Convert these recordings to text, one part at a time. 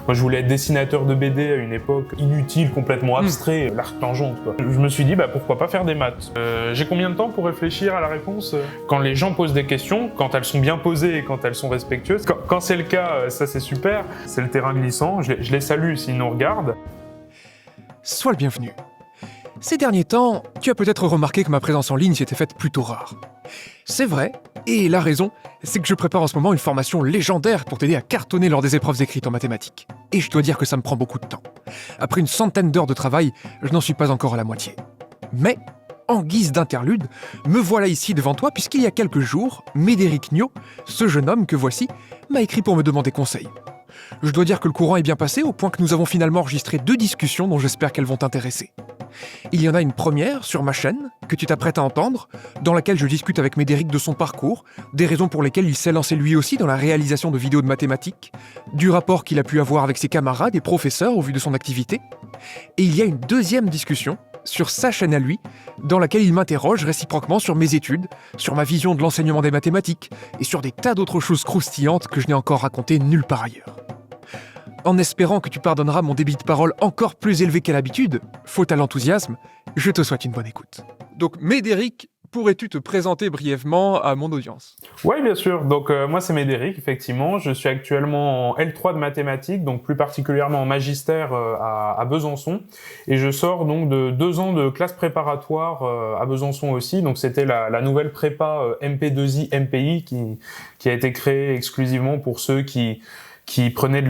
Moi, je voulais être dessinateur de BD à une époque, inutile, complètement abstrait, l'arc-tangente, quoi. Je me suis dit, pourquoi pas faire des maths. J'ai combien de temps pour réfléchir à la réponse? Quand les gens posent des questions, quand elles sont bien posées et quand elles sont respectueuses, quand c'est le cas, ça c'est super, c'est le terrain glissant, je les salue s'ils nous regardent. Sois le bienvenu. Ces derniers temps, tu as peut-être remarqué que ma présence en ligne s'était faite plutôt rare. C'est vrai, et la raison, c'est que je prépare en ce moment une formation légendaire pour t'aider à cartonner lors des épreuves écrites en mathématiques. Et je dois dire que ça me prend beaucoup de temps. Après une centaine d'heures de travail, je n'en suis pas encore à la moitié. Mais, en guise d'interlude, me voilà ici devant toi puisqu'il y a quelques jours, Médéric Niot, ce jeune homme que voici, m'a écrit pour me demander conseil. Je dois dire que le courant est bien passé au point que nous avons finalement enregistré 2 discussions dont j'espère qu'elles vont t'intéresser. Il y en a une première sur ma chaîne, que tu t'apprêtes à entendre, dans laquelle je discute avec Médéric de son parcours, des raisons pour lesquelles il s'est lancé lui aussi dans la réalisation de vidéos de mathématiques, du rapport qu'il a pu avoir avec ses camarades et professeurs au vu de son activité. Et il y a une deuxième discussion, sur sa chaîne à lui, dans laquelle il m'interroge réciproquement sur mes études, sur ma vision de l'enseignement des mathématiques, et sur des tas d'autres choses croustillantes que je n'ai encore racontées nulle part ailleurs. En espérant que tu pardonneras mon débit de parole encore plus élevé qu'à l'habitude, faute à l'enthousiasme, je te souhaite une bonne écoute. Donc Médéric, pourrais-tu te présenter brièvement à mon audience? Oui, bien sûr. Donc moi c'est Médéric, effectivement. Je suis actuellement en L3 de mathématiques, donc plus particulièrement en magistère à Besançon. Et je sors donc de 2 ans de classe préparatoire à Besançon aussi. Donc c'était la nouvelle prépa MP2I MPI qui a été créée exclusivement pour ceux qui prenaient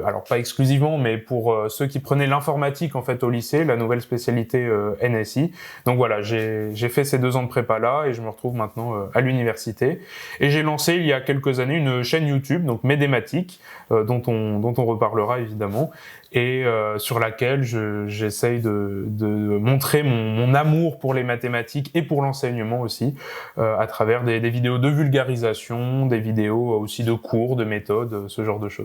alors pas exclusivement, mais pour ceux qui prenaient l'informatique en fait au lycée, la nouvelle spécialité NSI. Donc voilà, j'ai fait ces 2 ans de prépa là et je me retrouve maintenant à l'université. Et j'ai lancé il y a quelques années une chaîne YouTube, donc Médématique, dont on reparlera évidemment, et sur laquelle j'essaye de montrer mon amour pour les mathématiques et pour l'enseignement aussi, à travers des vidéos de vulgarisation, des vidéos aussi de cours, de méthodes, ce genre de choses.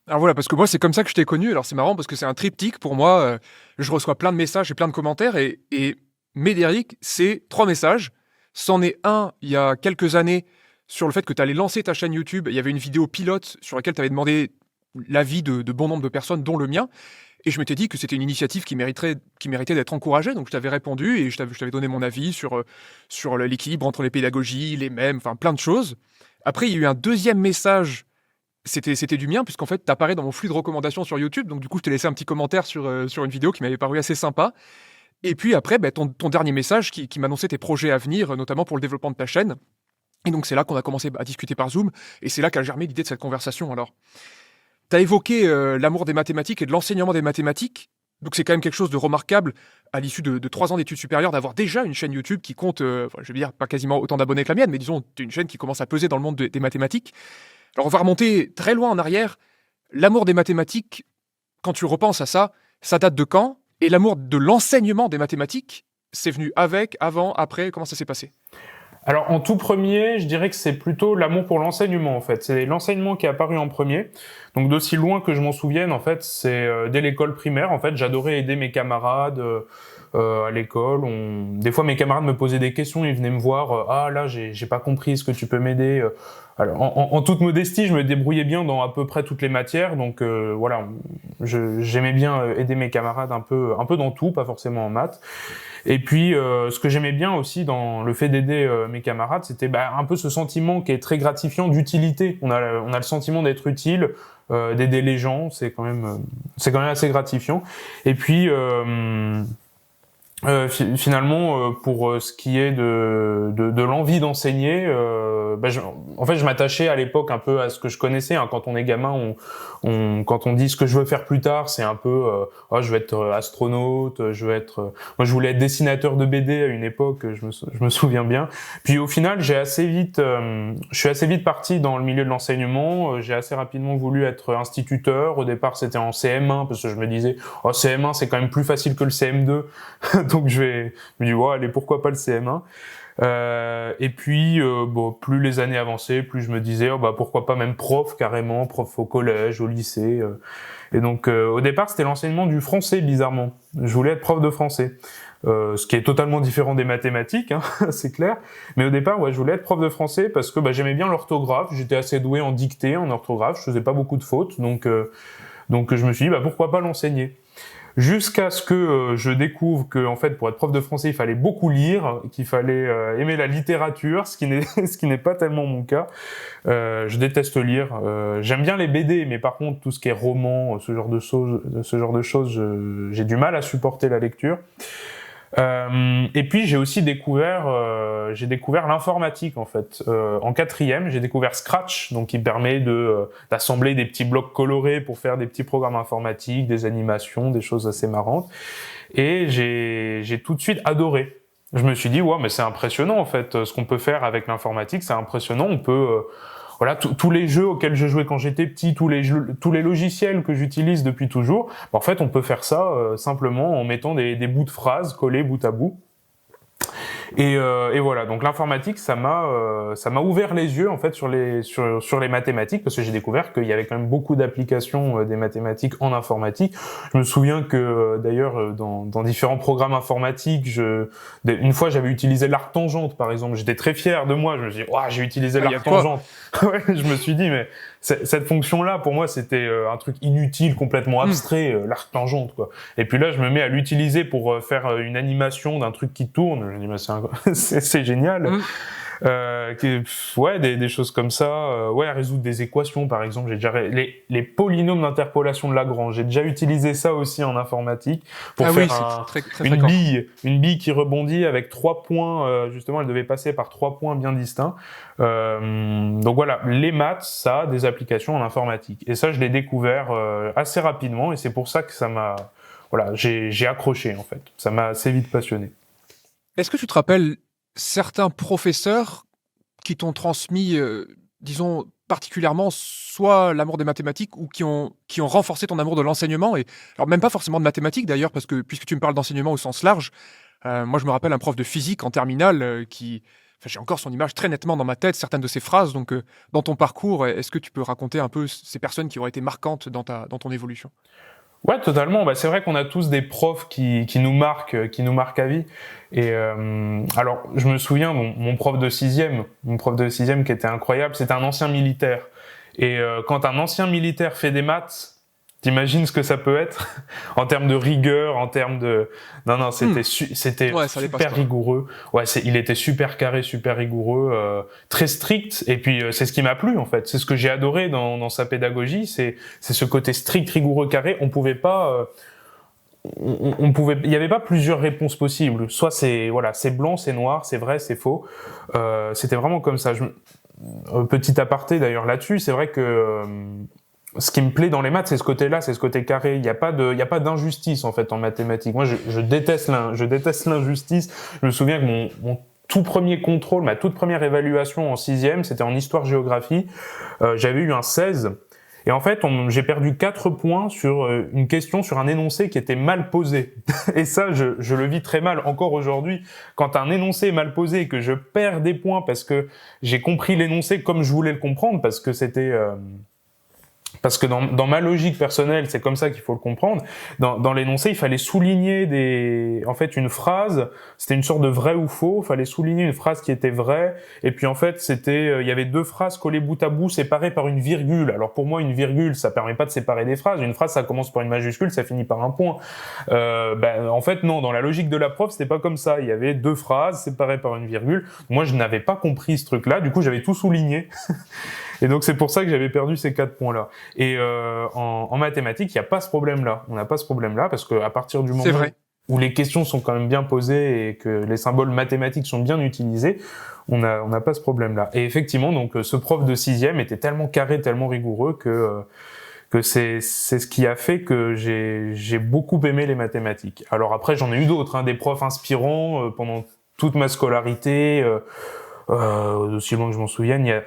Alors voilà, parce que moi c'est comme ça que je t'ai connu, alors c'est marrant parce que c'est un triptyque pour moi, je reçois plein de messages et plein de commentaires, et Médéric, c'est 3 messages, c'en est un il y a quelques années sur le fait que tu allais lancer ta chaîne YouTube, il y avait une vidéo pilote sur laquelle tu avais demandé l'avis de bon nombre de personnes, dont le mien, et je m'étais dit que c'était une initiative qui méritait d'être encouragée, donc je t'avais répondu et je t'avais donné mon avis sur l'équilibre entre les pédagogies, les mèmes, enfin plein de choses. Après il y a eu un deuxième message. C'était du mien, puisqu'en fait, t'apparais dans mon flux de recommandations sur YouTube, donc du coup, je t'ai laissé un petit commentaire sur une vidéo qui m'avait paru assez sympa. Et puis après, ton dernier message qui m'annonçait tes projets à venir, notamment pour le développement de ta chaîne. Et donc, c'est là qu'on a commencé à discuter par Zoom, et c'est là qu'a germé l'idée de cette conversation. Alors, t'as évoqué l'amour des mathématiques et de l'enseignement des mathématiques, donc c'est quand même quelque chose de remarquable, à l'issue de 3 ans d'études supérieures, d'avoir déjà une chaîne YouTube qui compte, je vais dire, pas quasiment autant d'abonnés que la mienne, mais disons, une chaîne qui commence à peser dans le monde des mathématiques. Alors on va remonter très loin en arrière. L'amour des mathématiques, quand tu repenses à ça, ça date de quand? Et l'amour de l'enseignement des mathématiques, c'est venu avec, avant, après? Comment ça s'est passé? Alors en tout premier, je dirais que c'est plutôt l'amour pour l'enseignement en fait. C'est l'enseignement qui est apparu en premier. Donc d'aussi loin que je m'en souvienne en fait, c'est dès l'école primaire en fait, j'adorais aider mes camarades à l'école. Des fois mes camarades me posaient des questions, ils venaient me voir, ah là j'ai pas compris, est-ce que tu peux m'aider? Alors en toute modestie, je me débrouillais bien dans à peu près toutes les matières, donc voilà, j'aimais bien aider mes camarades un peu dans tout, pas forcément en maths. Et puis, ce que j'aimais bien aussi dans le fait d'aider mes camarades, c'était un peu ce sentiment qui est très gratifiant d'utilité. On a le sentiment d'être utile, d'aider les gens, c'est quand même assez gratifiant. Et puis, finalement, pour ce qui est de l'envie d'enseigner, en fait, je m'attachais à l'époque un peu à ce que je connaissais. Hein. Quand on est gamin, quand on dit ce que je veux faire plus tard, c'est un peu, je veux être astronaute, moi, je voulais être dessinateur de BD à une époque, je me souviens bien. Puis au final, je suis assez vite parti dans le milieu de l'enseignement. J'ai assez rapidement voulu être instituteur. Au départ, c'était en CM1 parce que je me disais, CM1, c'est quand même plus facile que le CM2. Donc je me dis allez, pourquoi pas le CM1. Et puis plus les années avançaient, plus je me disais pourquoi pas même prof carrément, prof au collège, au lycée. Et donc au départ c'était l'enseignement du français bizarrement. Je voulais être prof de français. Ce qui est totalement différent des mathématiques, hein, c'est clair. Mais au départ, je voulais être prof de français parce que j'aimais bien l'orthographe. J'étais assez doué en dictée, en orthographe. Je faisais pas beaucoup de fautes, donc Donc je me suis dit pourquoi pas l'enseigner. Jusqu'à ce que je découvre que en fait pour être prof de français il fallait beaucoup lire, qu'il fallait aimer la littérature, ce qui n'est pas tellement mon cas. Je déteste lire. J'aime bien les BD, mais par contre tout ce qui est roman, ce genre de choses, j'ai du mal à supporter la lecture. Et puis j'ai aussi découvert l'informatique en fait. En quatrième, j'ai découvert Scratch, donc qui permet d'assembler des petits blocs colorés pour faire des petits programmes informatiques, des animations, des choses assez marrantes. Et j'ai tout de suite adoré. Je me suis dit mais c'est impressionnant en fait, ce qu'on peut faire avec l'informatique, c'est impressionnant. On peut voilà, tous les jeux auxquels je jouais quand j'étais petit, tous les logiciels que j'utilise depuis toujours, en fait, on peut faire ça simplement en mettant des bouts de phrases collés bout à bout. Et voilà, donc l'informatique, ça m'a ouvert les yeux en fait sur les mathématiques, parce que j'ai découvert qu'il y avait quand même beaucoup d'applications des mathématiques en informatique. Je me souviens que d'ailleurs dans différents programmes informatiques, une fois j'avais utilisé l'arc-tangente par exemple. J'étais très fier de moi. Je me suis dit j'ai utilisé l'arc-tangente. Ouais, je me suis dit mais cette fonction-là pour moi c'était un truc inutile, complètement abstrait, l'arc-tangente quoi. Et puis là je me mets à l'utiliser pour faire une animation d'un truc qui tourne. Je me dis c'est génial. Des choses comme ça. Résoudre des équations par exemple. J'ai déjà les polynômes d'interpolation de Lagrange. J'ai déjà utilisé ça aussi en informatique pour faire une bille qui rebondit avec 3 points. Justement, elle devait passer par 3 points bien distincts. Donc voilà, les maths, ça a des applications en informatique. Et ça, je l'ai découvert assez rapidement, et c'est pour ça que j'ai accroché en fait. Ça m'a assez vite passionné. Est-ce que tu te rappelles certains professeurs qui t'ont transmis, disons, particulièrement soit l'amour des mathématiques ou qui ont renforcé ton amour de l'enseignement, et alors même pas forcément de mathématiques d'ailleurs, parce que puisque tu me parles d'enseignement au sens large, moi je me rappelle un prof de physique en terminale j'ai encore son image très nettement dans ma tête, certaines de ses phrases. Donc dans ton parcours, est-ce que tu peux raconter un peu ces personnes qui auraient été marquantes dans ton évolution ? Ouais, totalement. C'est vrai qu'on a tous des profs qui nous marquent à vie. Et alors, je me souviens, mon prof de sixième qui était incroyable, c'était un ancien militaire. Et quand un ancien militaire fait des maths, t'imagines ce que ça peut être en termes de rigueur, en termes de... Non, c'était super rigoureux. Ouais, il était super carré, super rigoureux, très strict. Et puis, c'est ce qui m'a plu, en fait. C'est ce que j'ai adoré dans sa pédagogie. C'est ce côté strict, rigoureux, carré. On pouvait pas... il y avait pas plusieurs réponses possibles. Soit c'est blanc, c'est noir, c'est vrai, c'est faux. C'était vraiment comme ça. Petit aparté d'ailleurs là-dessus, c'est vrai que ce qui me plaît dans les maths, c'est ce côté-là, c'est ce côté carré. Il y a pas d'injustice en fait en mathématiques. Moi, je déteste l'injustice. Je me souviens que mon tout premier contrôle, ma toute première évaluation en sixième, c'était en histoire-géographie. J'avais eu un 16. Et en fait, j'ai perdu 4 points sur une question sur un énoncé qui était mal posé. Et ça, je le vis très mal encore aujourd'hui. Quand un énoncé est mal posé et que je perds des points parce que j'ai compris l'énoncé comme je voulais le comprendre, parce que dans ma logique personnelle, c'est comme ça qu'il faut le comprendre. Dans l'énoncé, il fallait souligner une phrase. C'était une sorte de vrai ou faux. Il fallait souligner une phrase qui était vraie. Et puis en fait, il y avait 2 phrases collées bout à bout, séparées par une virgule. Alors pour moi, une virgule, ça permet pas de séparer des phrases. Une phrase, ça commence par une majuscule, ça finit par un point. En fait, non. Dans la logique de la prof, c'était pas comme ça. Il y avait 2 phrases séparées par une virgule. Moi, je n'avais pas compris ce truc-là. Du coup, j'avais tout souligné. Et donc c'est pour ça que j'avais perdu ces 4 points-là. Et en mathématiques, il n'y a pas ce problème-là. On n'a pas ce problème-là parce qu'à partir du moment où les questions sont quand même bien posées et que les symboles mathématiques sont bien utilisés, on n'a pas ce problème-là. Et effectivement, donc ce prof de sixième était tellement carré, tellement rigoureux que c'est ce qui a fait que j'ai beaucoup aimé les mathématiques. Alors après, j'en ai eu d'autres, des profs inspirants pendant toute ma scolarité, aussi loin que je m'en souvienne. Il y a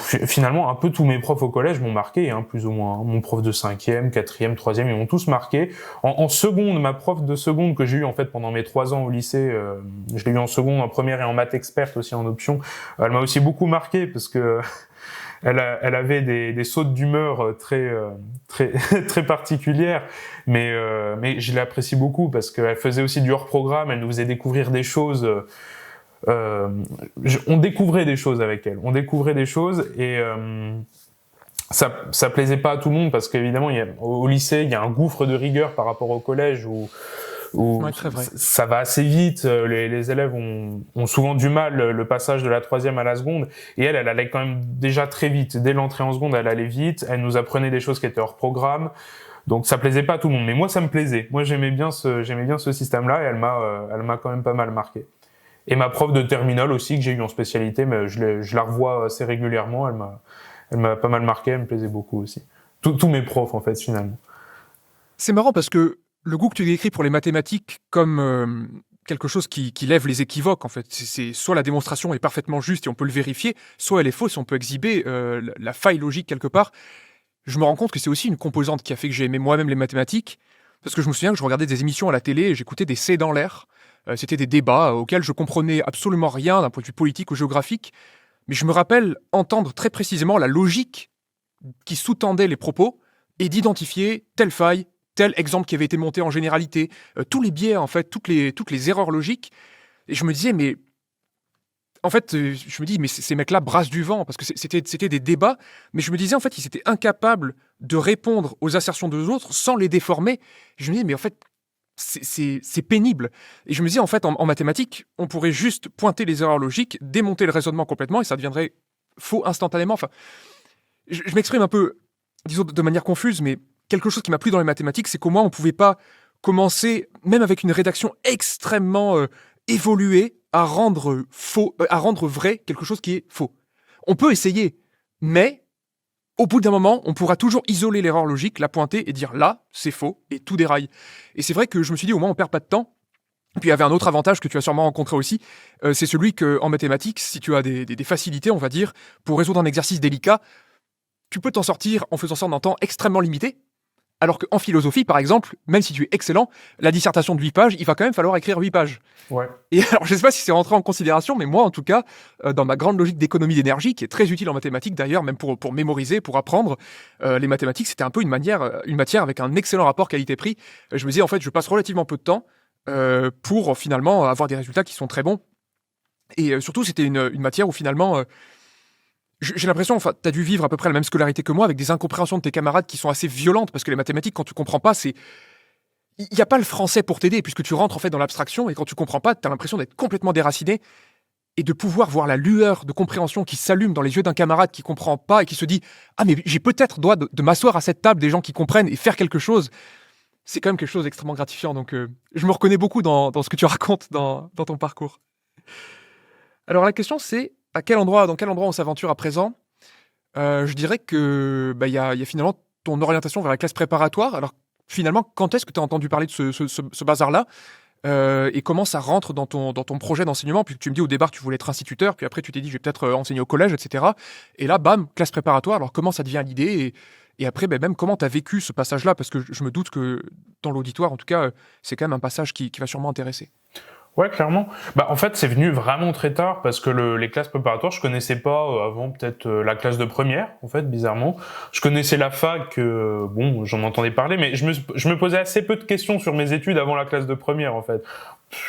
finalement un peu tous mes profs au collège m'ont marqué, plus ou moins. Mon prof de 5e, 4e, 3e, ils m'ont tous marqué. En seconde, ma prof de seconde que j'ai eu en fait pendant mes 3 ans au lycée, je l'ai eu en seconde, en première et en maths experte aussi en option. Elle m'a aussi beaucoup marqué parce que elle avait des sautes d'humeur très très particulières, mais je l'apprécie beaucoup parce qu'elle faisait aussi du hors programme, elle nous faisait découvrir des choses. On découvrait des choses avec elle. On découvrait des choses et ça plaisait pas à tout le monde parce qu'évidemment, au lycée, il y a un gouffre de rigueur par rapport au collège où Ouais, très vrai. ça va assez vite. Les élèves ont souvent du mal le passage de la troisième à la seconde. Et elle allait quand même déjà très vite. Dès l'entrée en seconde, elle allait vite. Elle nous apprenait des choses qui étaient hors programme. Donc ça plaisait pas à tout le monde. Mais moi, ça me plaisait. Moi, j'aimais bien ce système-là et elle m'a quand même pas mal marqué. Et ma prof de terminale aussi, que j'ai eu en spécialité, mais je la revois assez régulièrement. Elle m'a pas mal marqué, elle me plaisait beaucoup aussi. Tous mes profs, en fait, finalement. C'est marrant parce que le goût que tu décris pour les mathématiques comme quelque chose qui lève les équivoques, en fait, c'est soit la démonstration est parfaitement juste et on peut le vérifier, soit elle est fausse et on peut exhiber la faille logique quelque part. Je me rends compte que c'est aussi une composante qui a fait que j'ai aimé moi-même les mathématiques, parce que je me souviens que je regardais des émissions à la télé et j'écoutais des C dans l'air. C'était des débats auxquels je comprenais absolument rien d'un point de vue politique ou géographique, mais je me rappelle entendre très précisément la logique qui sous-tendait les propos et d'identifier telle faille, tel exemple qui avait été monté en généralité, tous les biais, en fait, toutes les erreurs logiques. Et je me disais, mais en fait, je me dis, mais ces mecs-là brassent du vent, parce que c'était des débats, mais je me disais, en fait, ils étaient incapables de répondre aux assertions des autres sans les déformer. Je me disais, mais en fait, c'est pénible. Et je me disais, en fait, en mathématiques, on pourrait juste pointer les erreurs logiques, démonter le raisonnement complètement, et ça deviendrait faux instantanément. Enfin, je m'exprime un peu, disons, de manière confuse, mais quelque chose qui m'a plu dans les mathématiques, c'est qu'au moins, on ne pouvait pas commencer, même avec une rédaction extrêmement évoluée, à rendre faux, à rendre vrai quelque chose qui est faux. On peut essayer, mais au bout d'un moment, on pourra toujours isoler l'erreur logique, la pointer et dire là, c'est faux, et tout déraille. Et c'est vrai que je me suis dit, au moins, on perd pas de temps. Puis il y avait un autre avantage que tu as sûrement rencontré aussi, c'est celui qu'en mathématiques, si tu as des facilités, on va dire, pour résoudre un exercice délicat, tu peux t'en sortir en faisant ça en un temps extrêmement limité. Alors qu'en philosophie, par exemple, même si tu es excellent, la dissertation de 8 pages, il va quand même falloir écrire 8 pages. Ouais. Et alors, je ne sais pas si c'est rentré en considération, mais moi, en tout cas, dans ma grande logique d'économie d'énergie, qui est très utile en mathématiques d'ailleurs, même pour mémoriser, pour apprendre, les mathématiques, c'était un peu une matière avec un excellent rapport qualité-prix. Je me disais, en fait, je passe relativement peu de temps pour finalement avoir des résultats qui sont très bons. Et surtout, c'était une matière où finalement... j'ai l'impression, enfin, tu as dû vivre à peu près la même scolarité que moi, avec des incompréhensions de tes camarades qui sont assez violentes, parce que les mathématiques, quand tu comprends pas, il n'y a pas le français pour t'aider, puisque tu rentres en fait dans l'abstraction, et quand tu comprends pas, tu as l'impression d'être complètement déraciné, et de pouvoir voir la lueur de compréhension qui s'allume dans les yeux d'un camarade qui comprend pas, et qui se dit « Ah, mais j'ai peut-être droit de m'asseoir à cette table des gens qui comprennent, et faire quelque chose », c'est quand même quelque chose d'extrêmement gratifiant, donc je me reconnais beaucoup dans ce que tu racontes dans ton parcours. Alors la question c'est, dans quel endroit on s'aventure à présent? Je dirais que il y a finalement ton orientation vers la classe préparatoire. Alors finalement, quand est-ce que tu as entendu parler de ce bazar-là? Et comment ça rentre dans ton projet d'enseignement? Puis tu me dis au départ tu voulais être instituteur, puis après tu t'es dit je vais peut-être enseigner au collège, etc. Et là, bam, classe préparatoire. Alors comment ça devient l'idée? Et après, même comment tu as vécu ce passage-là? Parce que je me doute que dans l'auditoire, en tout cas, c'est quand même un passage qui va sûrement intéresser. Ouais, clairement. Bah, en fait, c'est venu vraiment très tard parce que les classes préparatoires, je connaissais pas avant peut-être la classe de première, en fait, bizarrement. Je connaissais la fac, bon, j'en entendais parler, mais je me posais assez peu de questions sur mes études avant la classe de première, en fait.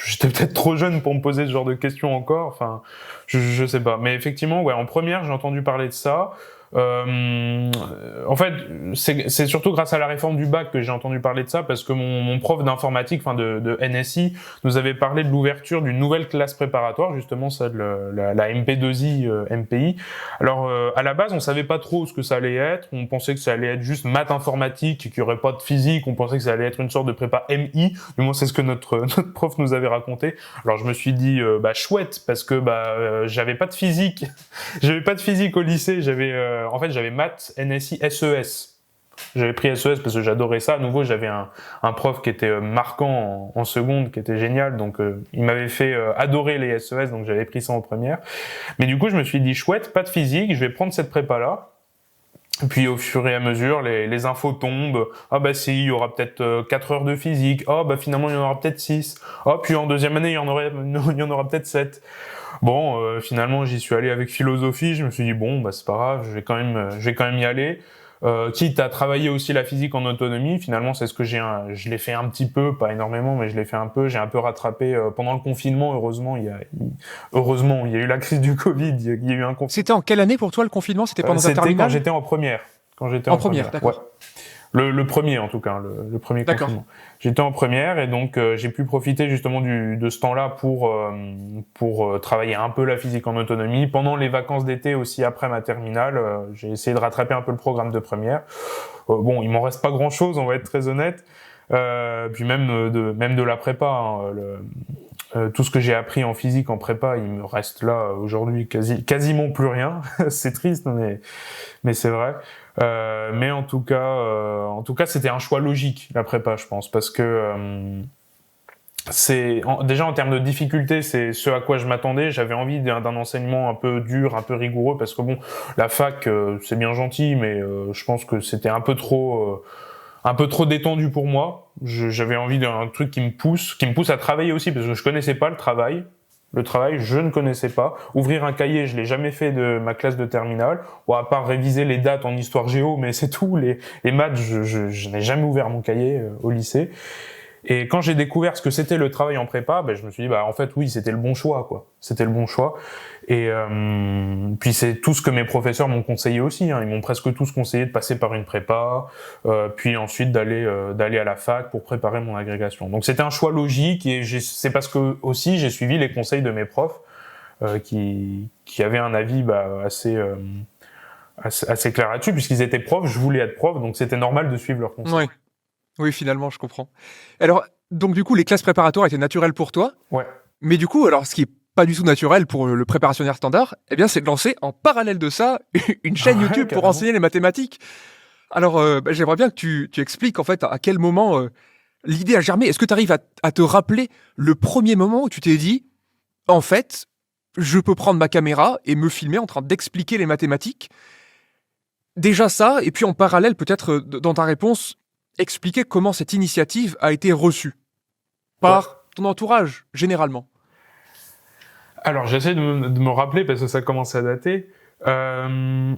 J'étais peut-être trop jeune pour me poser ce genre de questions encore. Enfin, je sais pas. Mais effectivement, ouais, en première, j'ai entendu parler de ça. En fait, c'est surtout grâce à la réforme du bac que j'ai entendu parler de ça, parce que mon prof d'informatique, enfin de NSI, nous avait parlé de l'ouverture d'une nouvelle classe préparatoire, justement ça de la MP2I MPI. Alors à la base, on savait pas trop ce que ça allait être. On pensait que ça allait être juste maths informatique, qu'il y aurait pas de physique. On pensait que ça allait être une sorte de prépa MI. Du moins, c'est ce que notre prof nous avait raconté. Alors je me suis dit bah chouette, parce que j'avais pas de physique. J'avais pas de physique au lycée. En fait, j'avais maths, NSI, SES. J'avais pris SES parce que j'adorais ça. À nouveau, j'avais un prof qui était marquant en seconde, qui était génial. Donc, il m'avait fait adorer les SES, donc j'avais pris ça en première. Mais du coup, je me suis dit, chouette, pas de physique, je vais prendre cette prépa-là. Puis au fur et à mesure, les infos tombent. Ah bah si, il y aura peut-être 4 heures de physique. Ah bah finalement, il y en aura peut-être 6. Ah puis en deuxième année, il y en aura peut-être 7. Bon, finalement, j'y suis allé avec philosophie. Je me suis dit bon, bah c'est pas grave, je vais quand même y aller. Quitte à travailler aussi la physique en autonomie. Finalement, c'est ce que je l'ai fait un petit peu, pas énormément, mais je l'ai fait un peu. J'ai un peu rattrapé pendant le confinement. Heureusement, il y a eu la crise du Covid. Il y a eu un confinement. C'était en quelle année pour toi le confinement? C'était pendant ta C'était terminale? quand j'étais en première. quand j'étais En en première, première. d'accord. Ouais. Le premier en tout cas, le premier D'accord. confinement. J'étais en première et donc j'ai pu profiter justement de ce temps-là pour travailler un peu la physique en autonomie. Pendant les vacances d'été aussi après ma terminale, j'ai essayé de rattraper un peu le programme de première. Bon, il m'en reste pas grand-chose, on va être très honnête. Puis même de la prépa, hein, tout ce que j'ai appris en physique en prépa, il me reste là aujourd'hui quasiment plus rien. C'est triste, mais c'est vrai. Mais en tout cas, c'était un choix logique la prépa, je pense, parce que déjà en termes de difficulté, c'est ce à quoi je m'attendais. J'avais envie d'un enseignement un peu dur, un peu rigoureux, parce que bon, la fac, c'est bien gentil, mais je pense que c'était un peu trop détendu pour moi. J'avais envie d'un truc qui me pousse à travailler aussi, parce que je connaissais pas le travail. Le travail, je ne connaissais pas. Ouvrir un cahier, je l'ai jamais fait de ma classe de terminale. Bon, à part réviser les dates en histoire géo, mais c'est tout. Les maths, je n'ai jamais ouvert mon cahier au lycée. Et quand j'ai découvert ce que c'était le travail en prépa, ben, je me suis dit, bah, en fait, oui, c'était le bon choix, quoi. C'était le bon choix. Et puis c'est tout ce que mes professeurs m'ont conseillé aussi. Hein. Ils m'ont presque tous conseillé de passer par une prépa, puis ensuite d'aller à la fac pour préparer mon agrégation. Donc c'était un choix logique et c'est parce que aussi j'ai suivi les conseils de mes profs qui avaient un avis assez clair là-dessus, puisqu'ils étaient profs. Je voulais être prof, donc c'était normal de suivre leurs conseils. Ouais. Oui, finalement, je comprends. Alors, donc du coup, les classes préparatoires étaient naturelles pour toi, Ouais. mais du coup, alors ce qui est pas du tout naturel pour le préparationnaire standard, eh bien, c'est de lancer en parallèle de ça une chaîne Ouais, YouTube pour carrément. enseigner les mathématiques. Alors, j'aimerais bien que tu expliques en fait à quel moment l'idée a germé. Est-ce que tu arrives à te rappeler le premier moment où tu t'es dit, en fait, je peux prendre ma caméra et me filmer en train d'expliquer les mathématiques? Déjà ça, et puis en parallèle, peut-être dans ta réponse, expliquer comment cette initiative a été reçue par ton entourage, généralement. Alors j'essaie de me rappeler parce que ça commence à dater. Le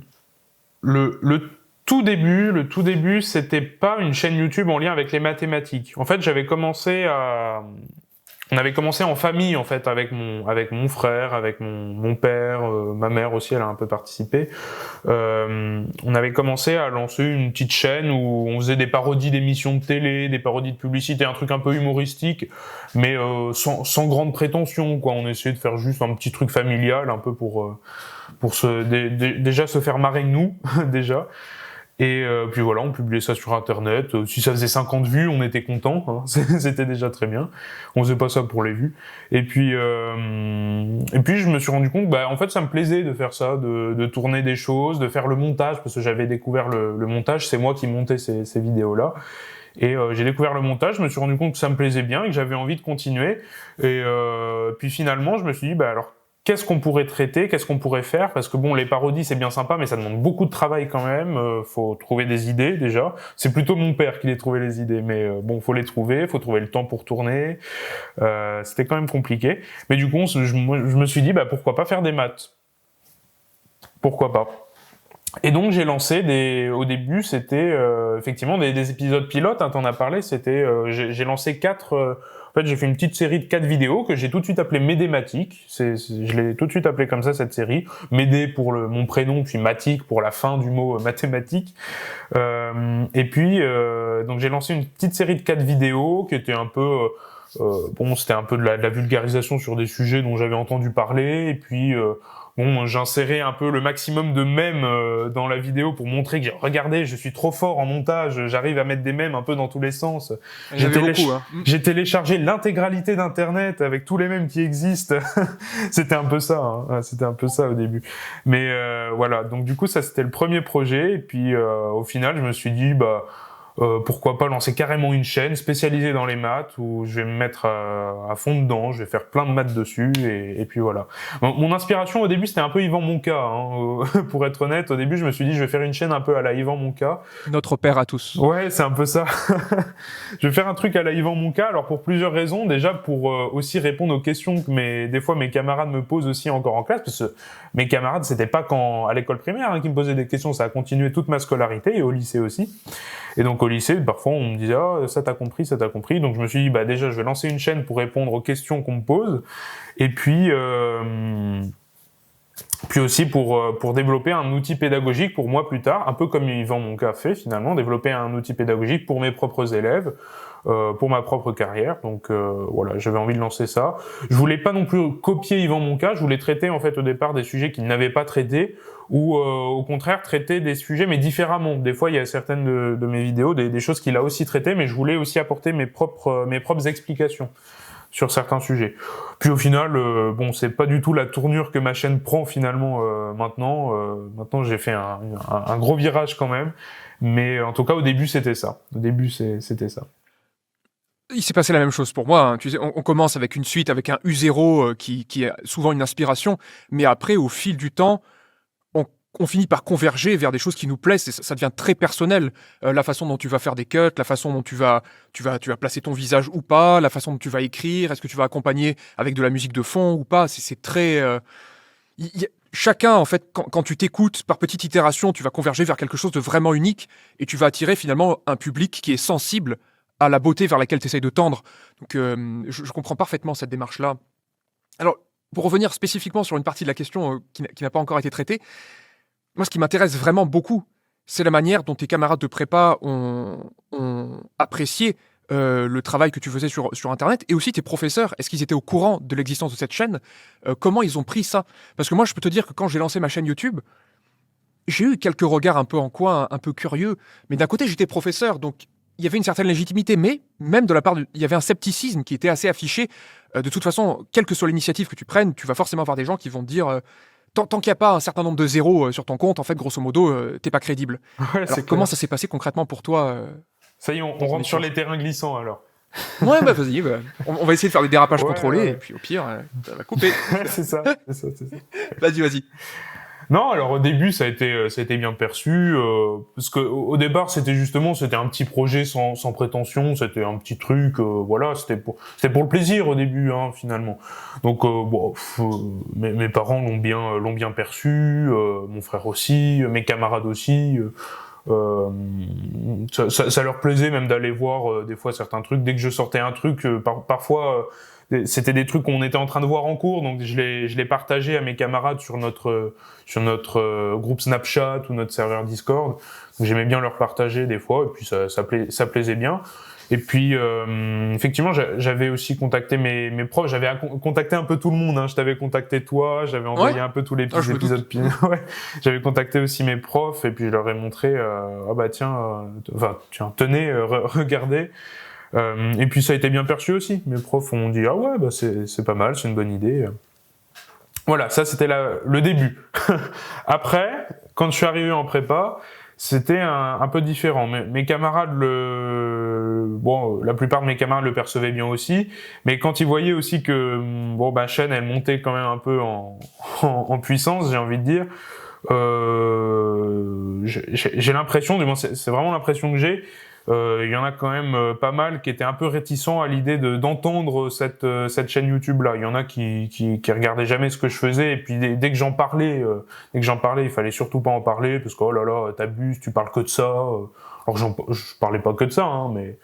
tout début, c'était pas une chaîne YouTube en lien avec les mathématiques. En fait, on avait commencé en famille en fait avec mon frère, avec mon père, ma mère aussi, elle a un peu participé. On avait commencé à lancer une petite chaîne où on faisait des parodies d'émissions de télé, des parodies de publicité, un truc un peu humoristique, mais sans grande prétention, quoi. On essayait de faire juste un petit truc familial, un peu pour déjà se faire marrer nous, déjà. Et puis voilà, on publiait ça sur internet. Si ça faisait 50 vues, on était content, hein. C'était déjà très bien. On faisait pas ça pour les vues. Et puis je me suis rendu compte, en fait, ça me plaisait de faire ça, de tourner des choses, de faire le montage, parce que j'avais découvert le montage. C'est moi qui montais ces vidéos-là. Et j'ai découvert le montage, je me suis rendu compte que ça me plaisait bien et que j'avais envie de continuer. Et puis finalement, je me suis dit, alors, qu'est-ce qu'on pourrait traiter, qu'est-ce qu'on pourrait faire, parce que bon, les parodies c'est bien sympa, mais ça demande beaucoup de travail quand même. Faut trouver des idées déjà. C'est plutôt mon père qui les trouvait les idées, mais bon, faut les trouver, faut trouver le temps pour tourner. C'était quand même compliqué. Mais du coup, je me suis dit, pourquoi pas faire des maths? Pourquoi pas? Et donc j'ai lancé au début c'était effectivement des épisodes pilotes, hein, t'en as parlé, c'était j'ai lancé 4 en fait j'ai fait une petite série de 4 vidéos que j'ai tout de suite appelé Médématique, je l'ai tout de suite appelé comme ça cette série, Médé pour mon prénom puis matique pour la fin du mot mathématique. Et puis donc j'ai lancé une petite série de 4 vidéos qui était un peu bon, c'était un peu de la vulgarisation sur des sujets dont j'avais entendu parler, et puis bon, j'insérais un peu le maximum de mèmes dans la vidéo pour montrer que regardez, je suis trop fort en montage, j'arrive à mettre des mèmes un peu dans tous les sens. Il y en avait beaucoup, hein. J'ai téléchargé l'intégralité d'internet avec tous les mèmes qui existent. C'était un peu ça, hein. C'était un peu ça au début. Mais voilà, donc du coup ça c'était le premier projet, et puis au final je me suis dit pourquoi pas lancer carrément une chaîne spécialisée dans les maths où je vais me mettre à fond dedans, je vais faire plein de maths dessus, et puis voilà. Mon inspiration au début c'était un peu Yvan Monca, hein, pour être honnête. Au début je me suis dit je vais faire une chaîne un peu à la Yvan Monca. Notre père à tous. Ouais, c'est un peu ça. Je vais faire un truc à la Yvan Monca, alors pour plusieurs raisons. Déjà pour aussi répondre aux questions que des fois mes camarades me posent aussi encore en classe, parce que mes camarades c'était pas à l'école primaire qui me posaient des questions, ça a continué toute ma scolarité et au lycée aussi. Et donc au lycée, parfois on me disait ça t'as compris, ça t'as compris. Donc je me suis dit déjà je vais lancer une chaîne pour répondre aux questions qu'on me pose. Et puis Puis aussi pour développer un outil pédagogique pour moi plus tard, un peu comme Yvan Monca fait finalement, développer un outil pédagogique pour mes propres élèves, pour ma propre carrière. Donc voilà, j'avais envie de lancer ça. Je voulais pas non plus copier Yvan Monca, je voulais traiter en fait au départ des sujets qu'il n'avait pas traités, ou au contraire traiter des sujets mais différemment. Des fois il y a certaines de mes vidéos, des choses qu'il a aussi traitées, mais je voulais aussi apporter mes propres explications sur certains sujets. Puis au final, bon, c'est pas du tout la tournure que ma chaîne prend finalement maintenant. Maintenant, j'ai fait un gros virage quand même, mais en tout cas au début c'était ça. Au début c'était ça. Il s'est passé la même chose pour moi, hein. Tu sais, on commence avec une suite, avec un U0 qui est souvent une inspiration, mais après, au fil du temps, on finit par converger vers des choses qui nous plaisent et ça devient très personnel. La façon dont tu vas faire des cuts, la façon dont tu vas placer ton visage ou pas, la façon dont tu vas écrire, est-ce que tu vas accompagner avec de la musique de fond ou pas, c'est très... chacun, en fait, quand tu t'écoutes par petite itération, tu vas converger vers quelque chose de vraiment unique et tu vas attirer finalement un public qui est sensible à la beauté vers laquelle tu essayes de tendre. Donc, je comprends parfaitement cette démarche-là. Alors, pour revenir spécifiquement sur une partie de la question qui n'a pas encore été traitée, moi, ce qui m'intéresse vraiment beaucoup, c'est la manière dont tes camarades de prépa ont apprécié le travail que tu faisais sur Internet, et aussi tes professeurs. Est-ce qu'ils étaient au courant de l'existence de cette chaîne? Comment ils ont pris ça? Parce que moi, je peux te dire que quand j'ai lancé ma chaîne YouTube, j'ai eu quelques regards un peu en coin, un peu curieux, mais d'un côté, j'étais professeur, donc il y avait une certaine légitimité, mais même de la part il y avait un scepticisme qui était assez affiché. De toute façon, quelle que soit l'initiative que tu prennes, tu vas forcément avoir des gens qui vont te dire tant qu'il n'y a pas un certain nombre de zéros sur ton compte, en fait, grosso modo, t'es pas crédible. Ouais, Alors, comment ça s'est passé concrètement pour toi Ça y est, on rentre sur les terrains glissants alors. Ouais, bah vas-y, on va essayer de faire des dérapages contrôlés, ouais. et puis au pire, ça va couper. c'est ça. Vas-y. Non, alors au début ça a été bien perçu parce que au départ c'était un petit projet sans prétention, c'était un petit truc voilà, c'était pour le plaisir au début hein, finalement. Donc mes parents l'ont bien perçu, mon frère aussi, mes camarades aussi. Ça leur plaisait même d'aller voir des fois certains trucs. Dès que je sortais un truc, parfois c'était des trucs qu'on était en train de voir en cours, donc je les partageais à mes camarades sur notre groupe Snapchat ou notre serveur Discord. Donc j'aimais bien leur partager des fois, et puis ça plaisait bien. Et puis effectivement, j'avais aussi contacté mes profs, j'avais contacté un peu tout le monde. Hein. Je t'avais contacté toi, j'avais envoyé un peu tous les petits épisodes. Ouais. J'avais contacté aussi mes profs, et puis je leur ai montré tenez, regardez. Et puis ça a été bien perçu aussi. Mes profs ont dit ah ouais bah c'est pas mal, c'est une bonne idée. Voilà, ça c'était le début. Après, quand je suis arrivé en prépa, c'était un peu différent. Mes camarades la plupart de mes camarades le percevaient bien aussi, mais quand ils voyaient aussi que ma chaîne elle montait quand même un peu en puissance, j'ai envie de dire, j'ai l'impression, du moins c'est vraiment l'impression que j'ai. Il y en a quand même pas mal qui étaient un peu réticents à l'idée d'entendre cette chaîne YouTube là. Il y en a qui regardaient jamais ce que je faisais, et puis dès que j'en parlais, il fallait surtout pas en parler parce que oh là là, t'abuses, tu parles que de ça. Alors je parlais pas que de ça, hein, mais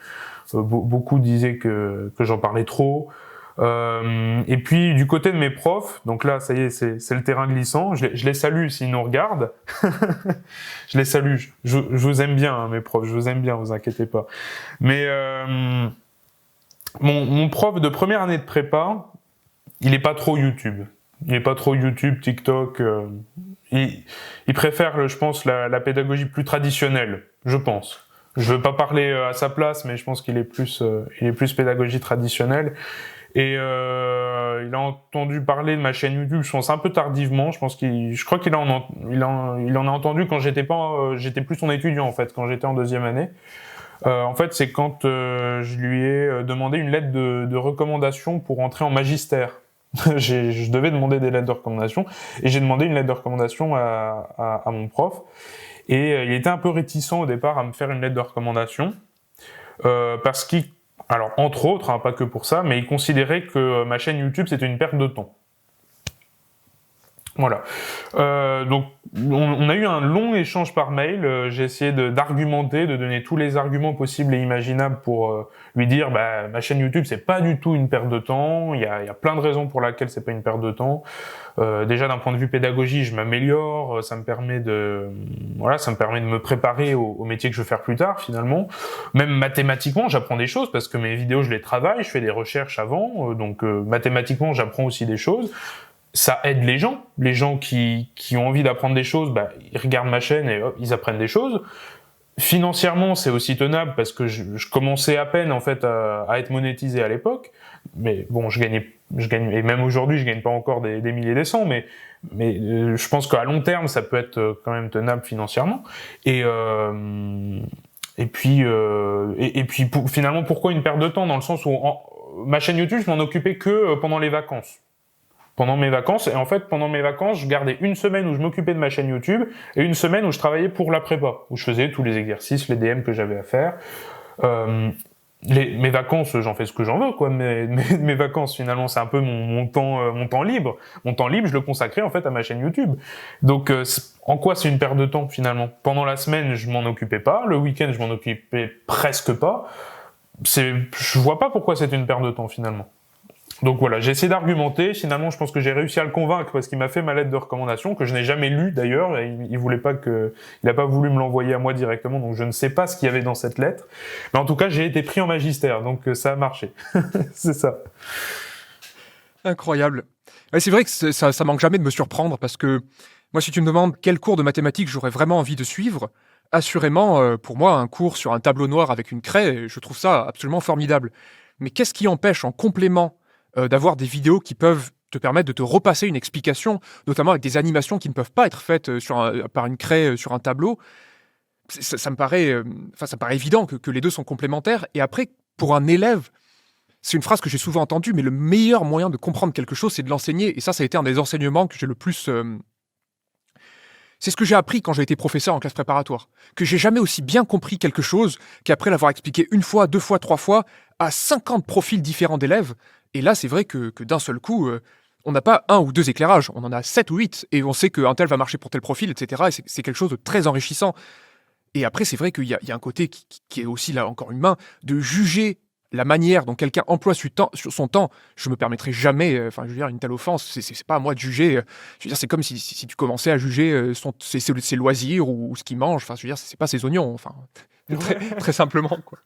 beaucoup disaient que j'en parlais trop. Et puis du côté de mes profs, donc là ça y est, c'est le terrain glissant. Je les salue s'ils nous regardent. Je les salue. Je vous aime bien hein, mes profs, je vous aime bien, vous inquiétez pas. Mais mon prof de première année de prépa, il est pas trop YouTube. Il est pas trop YouTube, TikTok. Il préfère, je pense, la pédagogie plus traditionnelle, je pense. Je veux pas parler à sa place, mais je pense qu'il est plus pédagogie traditionnelle. Et il a entendu parler de ma chaîne YouTube, je pense un peu tardivement. Je crois qu'il en a entendu quand j'étais plus son étudiant en fait, quand j'étais en deuxième année. En fait, c'est quand je lui ai demandé une lettre de recommandation pour entrer en magistère. Je devais demander des lettres de recommandation, et j'ai demandé une lettre de recommandation à mon prof. Et il était un peu réticent au départ à me faire une lettre de recommandation parce alors, entre autres, hein, pas que pour ça, mais il considérait que ma chaîne YouTube, c'était une perte de temps. Voilà. Donc, on a eu un long échange par mail. J'ai essayé d'argumenter, de donner tous les arguments possibles et imaginables pour lui dire, ma chaîne YouTube, c'est pas du tout une perte de temps. Il y a plein de raisons pour lesquelles c'est pas une perte de temps. Déjà, d'un point de vue pédagogie, je m'améliore. Ça me permet de me préparer au métier que je veux faire plus tard, finalement. Même mathématiquement, j'apprends des choses parce que mes vidéos, je les travaille, je fais des recherches avant. Donc, mathématiquement, j'apprends aussi des choses. Ça aide les gens qui ont envie d'apprendre des choses, ils regardent ma chaîne et hop, ils apprennent des choses. Financièrement, c'est aussi tenable parce que je commençais à peine en fait à être monétisé à l'époque, mais bon, je gagne et même aujourd'hui, je gagne pas encore des milliers des cents, mais je pense qu'à long terme, ça peut être quand même tenable financièrement. Et puis finalement, pourquoi une perte de temps dans le sens où ma chaîne YouTube, je m'en occupais que pendant les vacances. Pendant mes vacances, et en fait, pendant mes vacances, je gardais une semaine où je m'occupais de ma chaîne YouTube, et une semaine où je travaillais pour la prépa, où je faisais tous les exercices, les DM que j'avais à faire. Mes vacances, j'en fais ce que j'en veux, quoi. Mes vacances, finalement, c'est un peu mon temps libre. Mon temps libre, je le consacrais, en fait, à ma chaîne YouTube. Donc, en quoi c'est une perte de temps, finalement? Pendant la semaine, je m'en occupais pas. Le week-end, je m'en occupais presque pas. Je vois pas pourquoi c'est une perte de temps, finalement. Donc voilà, j'ai essayé d'argumenter. Finalement, je pense que j'ai réussi à le convaincre parce qu'il m'a fait ma lettre de recommandation que je n'ai jamais lue d'ailleurs. Et il a pas voulu me l'envoyer à moi directement, donc je ne sais pas ce qu'il y avait dans cette lettre. Mais en tout cas, j'ai été pris en magistère, donc ça a marché. C'est ça. Incroyable. Ouais, c'est vrai que ça manque jamais de me surprendre parce que moi, si tu me demandes quel cours de mathématiques j'aurais vraiment envie de suivre, assurément, pour moi, un cours sur un tableau noir avec une craie, je trouve ça absolument formidable. Mais qu'est-ce qui empêche en complément d'avoir des vidéos qui peuvent te permettre de te repasser une explication, notamment avec des animations qui ne peuvent pas être faites par une craie sur un tableau? Ça me paraît, ça me paraît évident que les deux sont complémentaires. Et après, pour un élève, c'est une phrase que j'ai souvent entendue, mais le meilleur moyen de comprendre quelque chose, c'est de l'enseigner. Et ça a été un des enseignements que j'ai le plus... C'est ce que j'ai appris quand j'ai été professeur en classe préparatoire. Que j'ai jamais aussi bien compris quelque chose qu'après l'avoir expliqué une fois, deux fois, trois fois, à 50 profils différents d'élèves. Et là, c'est vrai que d'un seul coup, on n'a pas un ou deux éclairages, on en a 7 ou 8, et on sait qu'un tel va marcher pour tel profil, etc. Et c'est quelque chose de très enrichissant. Et après, c'est vrai qu'il y a un côté qui est aussi, là, encore humain, de juger la manière dont quelqu'un emploie son temps. Je me permettrai jamais, je veux dire, une telle offense, c'est pas à moi de juger. Je veux dire, c'est comme si tu commençais à juger ses loisirs ou ce qu'il mange. Enfin, je veux dire, c'est pas ses oignons. Enfin, très, très simplement, quoi.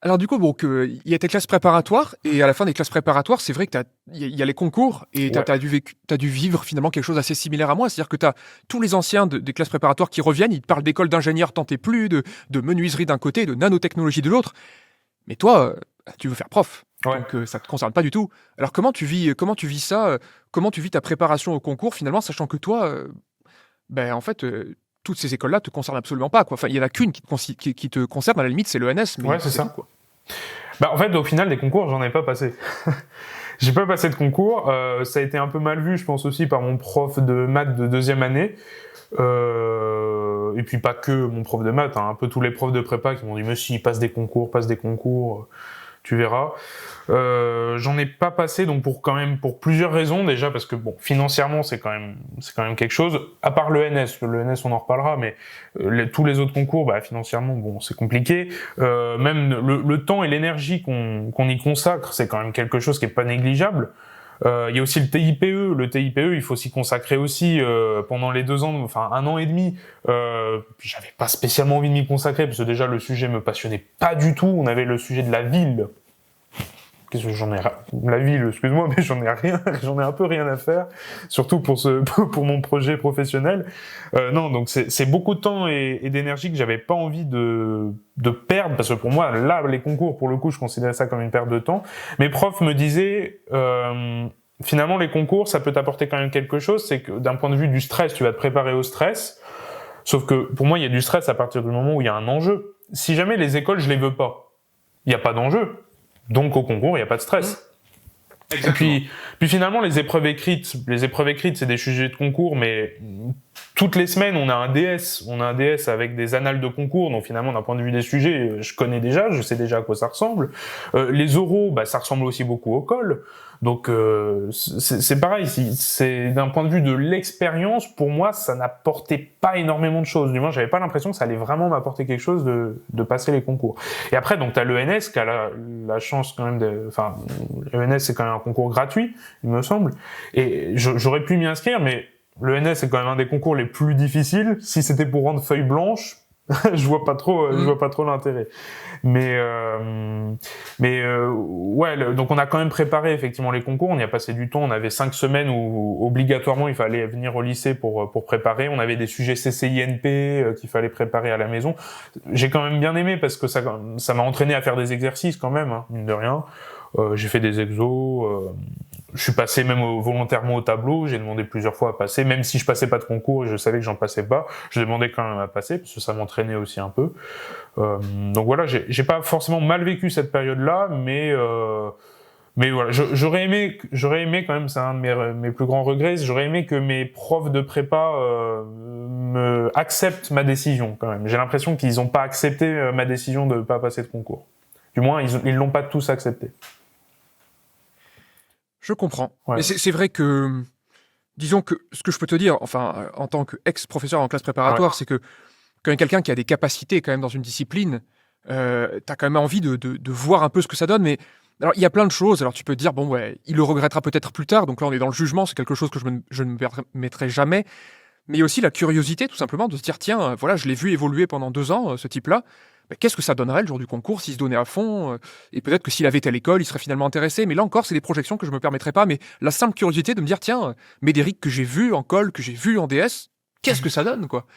Alors du coup, il y a tes classes préparatoires, et à la fin des classes préparatoires, c'est vrai que il y a les concours, et t'as dû vivre finalement quelque chose d'assez similaire à moi, c'est-à-dire que t'as tous les anciens des classes préparatoires qui reviennent, ils te parlent d'école d'ingénieur tant et plus, de menuiserie d'un côté, de nanotechnologie de l'autre, mais toi, tu veux faire prof, donc ça te concerne pas du tout. Alors comment tu vis ça, comment tu vis ta préparation au concours finalement, sachant que toi, en fait... toutes ces écoles-là te concernent absolument pas, quoi. Enfin, il y en a qu'une qui te concerne, à la limite, c'est l'ENS. Mais c'est ça. tout, quoi. En fait, au final, des concours, j'en ai pas passé. J'ai pas passé de concours. Ça a été un peu mal vu, je pense aussi, par mon prof de maths de deuxième année. Et puis pas que mon prof de maths, un peu tous les profs de prépa qui m'ont dit « Mais si, passe des concours, tu verras ». J'en ai pas passé, donc pour plusieurs raisons. Déjà parce que financièrement c'est quand même quelque chose. À part l'ENS on en reparlera, mais tous les autres concours, financièrement c'est compliqué. Même le temps et l'énergie qu'on y consacre, c'est quand même quelque chose qui est pas négligeable. Il y a aussi le TIPE. Le TIPE, il faut s'y consacrer aussi pendant les 2 ans, enfin 1 an et demi. J'avais pas spécialement envie de m'y consacrer parce que déjà le sujet me passionnait pas du tout. On avait le sujet de la ville. La ville, excuse-moi, mais j'en ai un peu rien à faire, surtout pour mon projet professionnel. Non, donc c'est beaucoup de temps et d'énergie que j'avais pas envie de perdre, parce que pour moi, là, les concours, pour le coup, je considérais ça comme une perte de temps. Mes profs me disaient, finalement, les concours, ça peut t'apporter quand même quelque chose, c'est que d'un point de vue du stress, tu vas te préparer au stress, sauf que pour moi, il y a du stress à partir du moment où il y a un enjeu. Si jamais les écoles, je les veux pas, il n'y a pas d'enjeu. Donc au concours, il n'y a pas de stress. Et puis finalement, les épreuves écrites, c'est des sujets de concours, mais toutes les semaines, on a un DS. On a un DS avec des annales de concours. Donc finalement, d'un point de vue des sujets, je connais déjà, je sais déjà à quoi ça ressemble. Les oraux, bah, ça ressemble aussi beaucoup au col. Donc c'est pareil. C'est d'un point de vue de l'expérience, pour moi, ça n'apportait pas énormément de choses. Du moins, j'avais pas l'impression que ça allait vraiment m'apporter quelque chose de passer les concours. Et après, donc t'as l'ENS qui a la chance quand même enfin, l'ENS c'est quand même un concours gratuit, il me semble. Et j'aurais pu m'y inscrire, mais l'ENS c'est quand même un des concours les plus difficiles. Si c'était pour rendre feuille blanche, je vois pas trop l'intérêt. Mais ouais, donc on a quand même préparé effectivement les concours. On y a passé du temps. On avait 5 semaines où obligatoirement il fallait venir au lycée pour préparer. On avait des sujets CCINP qu'il fallait préparer à la maison. J'ai quand même bien aimé parce que ça m'a entraîné à faire des exercices quand même, hein, mine de rien. J'ai fait des exos. Je suis passé même volontairement au tableau. J'ai demandé plusieurs fois à passer, même si je passais pas de concours et je savais que j'en passais pas. Je demandais quand même à passer parce que ça m'entraînait aussi un peu. Donc voilà, j'ai pas forcément mal vécu cette période-là, mais voilà, j'aurais aimé quand même, c'est un de mes plus grands regrets. J'aurais aimé que mes profs de prépa me acceptent ma décision quand même. J'ai l'impression qu'ils ont pas accepté ma décision de pas passer de concours. Du moins, ils l'ont pas tous accepté. Je comprends. Ouais. Mais c'est vrai que, disons que ce que je peux te dire, enfin, en tant qu'ex-professeur en classe préparatoire, Ouais. c'est que quand il y a quelqu'un qui a des capacités quand même dans une discipline, t'as quand même envie de voir un peu ce que ça donne. Mais alors, il y a plein de choses. Alors, tu peux te dire, bon, ouais, il le regrettera peut-être plus tard. Donc là, on est dans le jugement. C'est quelque chose que je ne me permettrai jamais. Mais il y a aussi la curiosité, tout simplement, de se dire, tiens, voilà, je l'ai vu évoluer pendant 2 ans, ce type-là. Ben, qu'est-ce que ça donnerait le jour du concours s'il se donnait à fond et peut-être que s'il avait telle école, il serait finalement intéressé. Mais là encore, c'est des projections que je me permettrais pas. Mais la simple curiosité de me dire, tiens, Médéric que j'ai vu en col, que j'ai vu en DS, qu'est-ce que ça donne, quoi.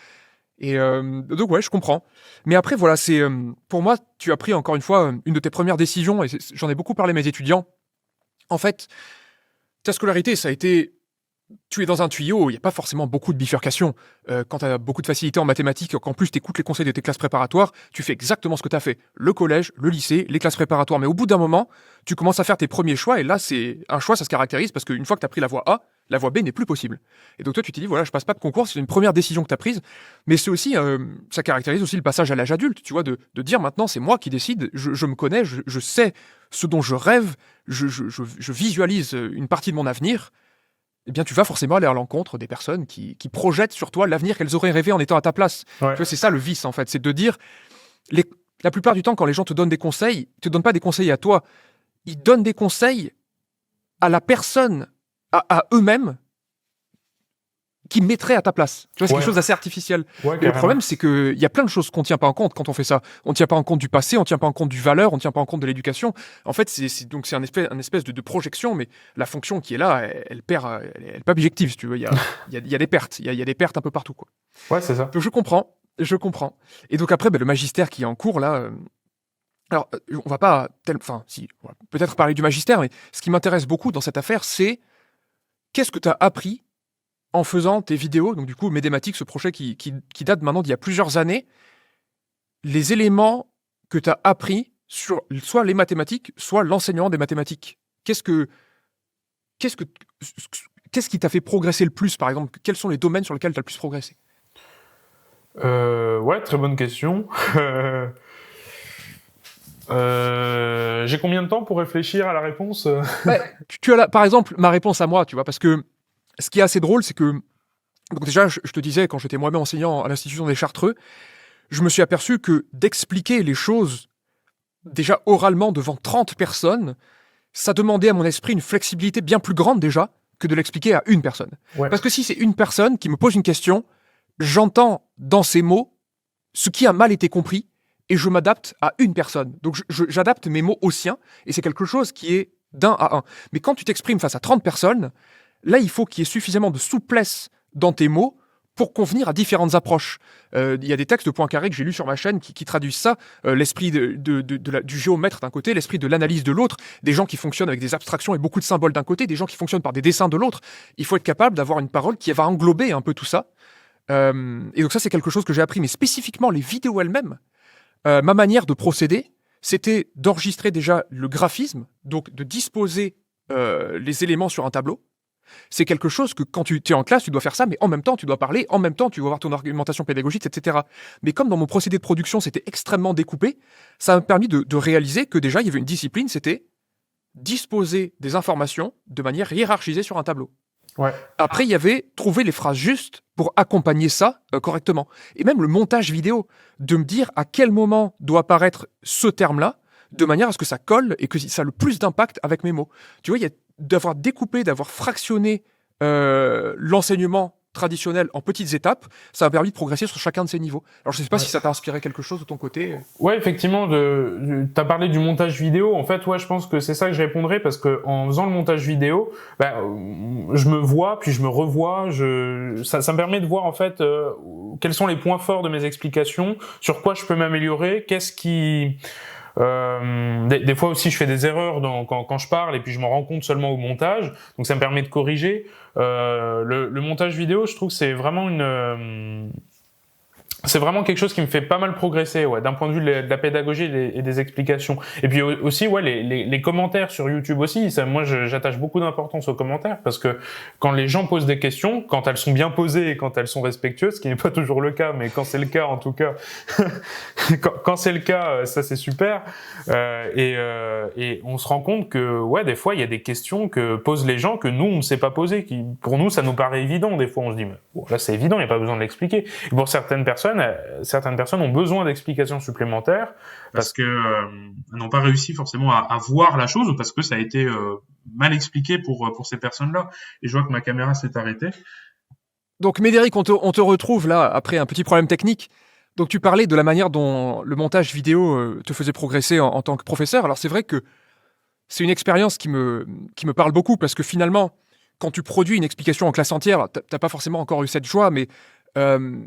Et donc ouais, je comprends. Mais après, voilà, c'est pour moi, tu as pris encore une fois une de tes premières décisions, et j'en ai beaucoup parlé à mes étudiants. En fait, ta scolarité, ça a été... Tu es dans un tuyau, il n'y a pas forcément beaucoup de bifurcation. Quand tu as beaucoup de facilité en mathématiques, qu'en plus tu écoutes les conseils de tes classes préparatoires, tu fais exactement ce que tu as fait. Le collège, le lycée, les classes préparatoires. Mais au bout d'un moment, tu commences à faire tes premiers choix, et là, c'est un choix, ça se caractérise parce qu'une fois que tu as pris la voie A, la voie B n'est plus possible. Et donc toi, tu t'es dit, voilà, je passe pas de concours, c'est une première décision que tu as prise, mais c'est aussi, ça caractérise aussi le passage à l'âge adulte, tu vois, de dire maintenant, c'est moi qui décide, je me connais, je sais ce dont je rêve, je visualise une partie de mon avenir. Eh bien, tu vas forcément aller à l'encontre des personnes qui projettent sur toi l'avenir qu'elles auraient rêvé en étant à ta place. Ouais. Tu vois, c'est ça le vice, en fait. C'est de dire, la plupart du temps, quand les gens te donnent des conseils, ils te donnent pas des conseils à toi. Ils donnent des conseils à la personne, à eux-mêmes, qui mettrait à ta place. Tu vois, c'est quelque chose d'assez artificiel. Ouais, Et le problème, c'est qu'il y a plein de choses qu'on tient pas en compte quand on fait ça. On tient pas en compte du passé, on tient pas en compte du valeur, on tient pas en compte de l'éducation. En fait, donc c'est un espèce de projection, mais la fonction qui est là, elle perd, elle est pas objective, si tu veux. Il y a des pertes, il y a des pertes un peu partout, quoi. Ouais, c'est ça. Donc je comprends. Et donc après, le magistère qui est en cours, là... alors, on va pas... Enfin, si, on va peut-être parler du magistère, mais ce qui m'intéresse beaucoup dans cette affaire, c'est qu'est-ce que tu as appris en faisant tes vidéos, donc du coup, Médématique, ce projet qui date maintenant d'il y a plusieurs années, les éléments que tu as appris sur soit les mathématiques, soit l'enseignement des mathématiques. Qu'est-ce qui t'a fait progresser le plus, par exemple? Quels sont les domaines sur lesquels tu as le plus progressé? Ouais, très bonne question. J'ai combien de temps pour réfléchir à la réponse? Tu as par exemple ma réponse à moi, tu vois, parce que ce qui est assez drôle, c'est que donc déjà, je te disais, quand j'étais moi-même enseignant à l'Institution des Chartreux, je me suis aperçu que d'expliquer les choses déjà oralement devant 30 personnes, ça demandait à mon esprit une flexibilité bien plus grande déjà que de l'expliquer à une personne. Ouais. Parce que si c'est une personne qui me pose une question, j'entends dans ses mots ce qui a mal été compris et je m'adapte à une personne. Donc j'adapte mes mots aux siens et c'est quelque chose qui est d'un à un. Mais quand tu t'exprimes face à 30 personnes, là, il faut qu'il y ait suffisamment de souplesse dans tes mots pour convenir à différentes approches. Il y a des textes de Poincaré que j'ai lus sur ma chaîne qui traduisent ça, l'esprit du géomètre d'un côté, l'esprit de l'analyse de l'autre, des gens qui fonctionnent avec des abstractions et beaucoup de symboles d'un côté, des gens qui fonctionnent par des dessins de l'autre. Il faut être capable d'avoir une parole qui va englober un peu tout ça. Et donc ça, c'est quelque chose que j'ai appris, mais spécifiquement les vidéos elles-mêmes, ma manière de procéder, c'était d'enregistrer déjà le graphisme, donc de disposer les éléments sur un tableau, C'est quelque chose que quand tu es en classe, tu dois faire ça, mais en même temps, tu dois parler, en même temps, tu dois avoir ton argumentation pédagogique, etc. Mais comme dans mon procédé de production, c'était extrêmement découpé, ça m'a permis de réaliser que déjà, il y avait une discipline, c'était disposer des informations de manière hiérarchisée sur un tableau. Ouais. Après, il y avait trouver les phrases justes pour accompagner ça correctement. Et même le montage vidéo, de me dire à quel moment doit apparaître ce terme-là, de manière à ce que ça colle et que ça a le plus d'impact avec mes mots. Tu vois, il y a d'avoir découpé, d'avoir fractionné l'enseignement traditionnel en petites étapes, ça m'a permis de progresser sur chacun de ces niveaux. Alors je ne sais pas si ça t'a inspiré quelque chose de ton côté. Ouais, effectivement, t'as parlé du montage vidéo. En fait, ouais, je pense que c'est ça que je répondrais parce que en faisant le montage vidéo, je me vois, puis je me revois. Ça me permet de voir en fait quels sont les points forts de mes explications, sur quoi je peux m'améliorer, qu'est-ce qui des fois aussi je fais des erreurs quand je parle et puis je m'en rends compte seulement au montage, donc ça me permet de corriger. Le montage vidéo, je trouve que c'est vraiment c'est vraiment quelque chose qui me fait pas mal progresser, ouais, d'un point de vue de la pédagogie et des explications. Et puis aussi, ouais, les commentaires sur YouTube aussi. Moi, j'attache beaucoup d'importance aux commentaires parce que quand les gens posent des questions, quand elles sont bien posées et quand elles sont respectueuses, ce qui n'est pas toujours le cas, mais quand c'est le cas, en tout cas, quand c'est le cas, ça c'est super. Et on se rend compte que, ouais, des fois, il y a des questions que posent les gens que nous, on ne sait pas poser, qui, pour nous, ça nous paraît évident. Des fois, on se dit, mais bon, là, c'est évident, il n'y a pas besoin de l'expliquer. Et pour certaines personnes ont besoin d'explications supplémentaires parce que n'ont pas réussi forcément à voir la chose ou parce que ça a été mal expliqué pour ces personnes-là. Et je vois que ma caméra s'est arrêtée. Donc Médéric, on te retrouve là après un petit problème technique. Donc tu parlais de la manière dont le montage vidéo te faisait progresser en tant que professeur. Alors c'est vrai que c'est une expérience qui me parle beaucoup parce que finalement, quand tu produis une explication en classe entière, t'as pas forcément encore eu cette joie, mais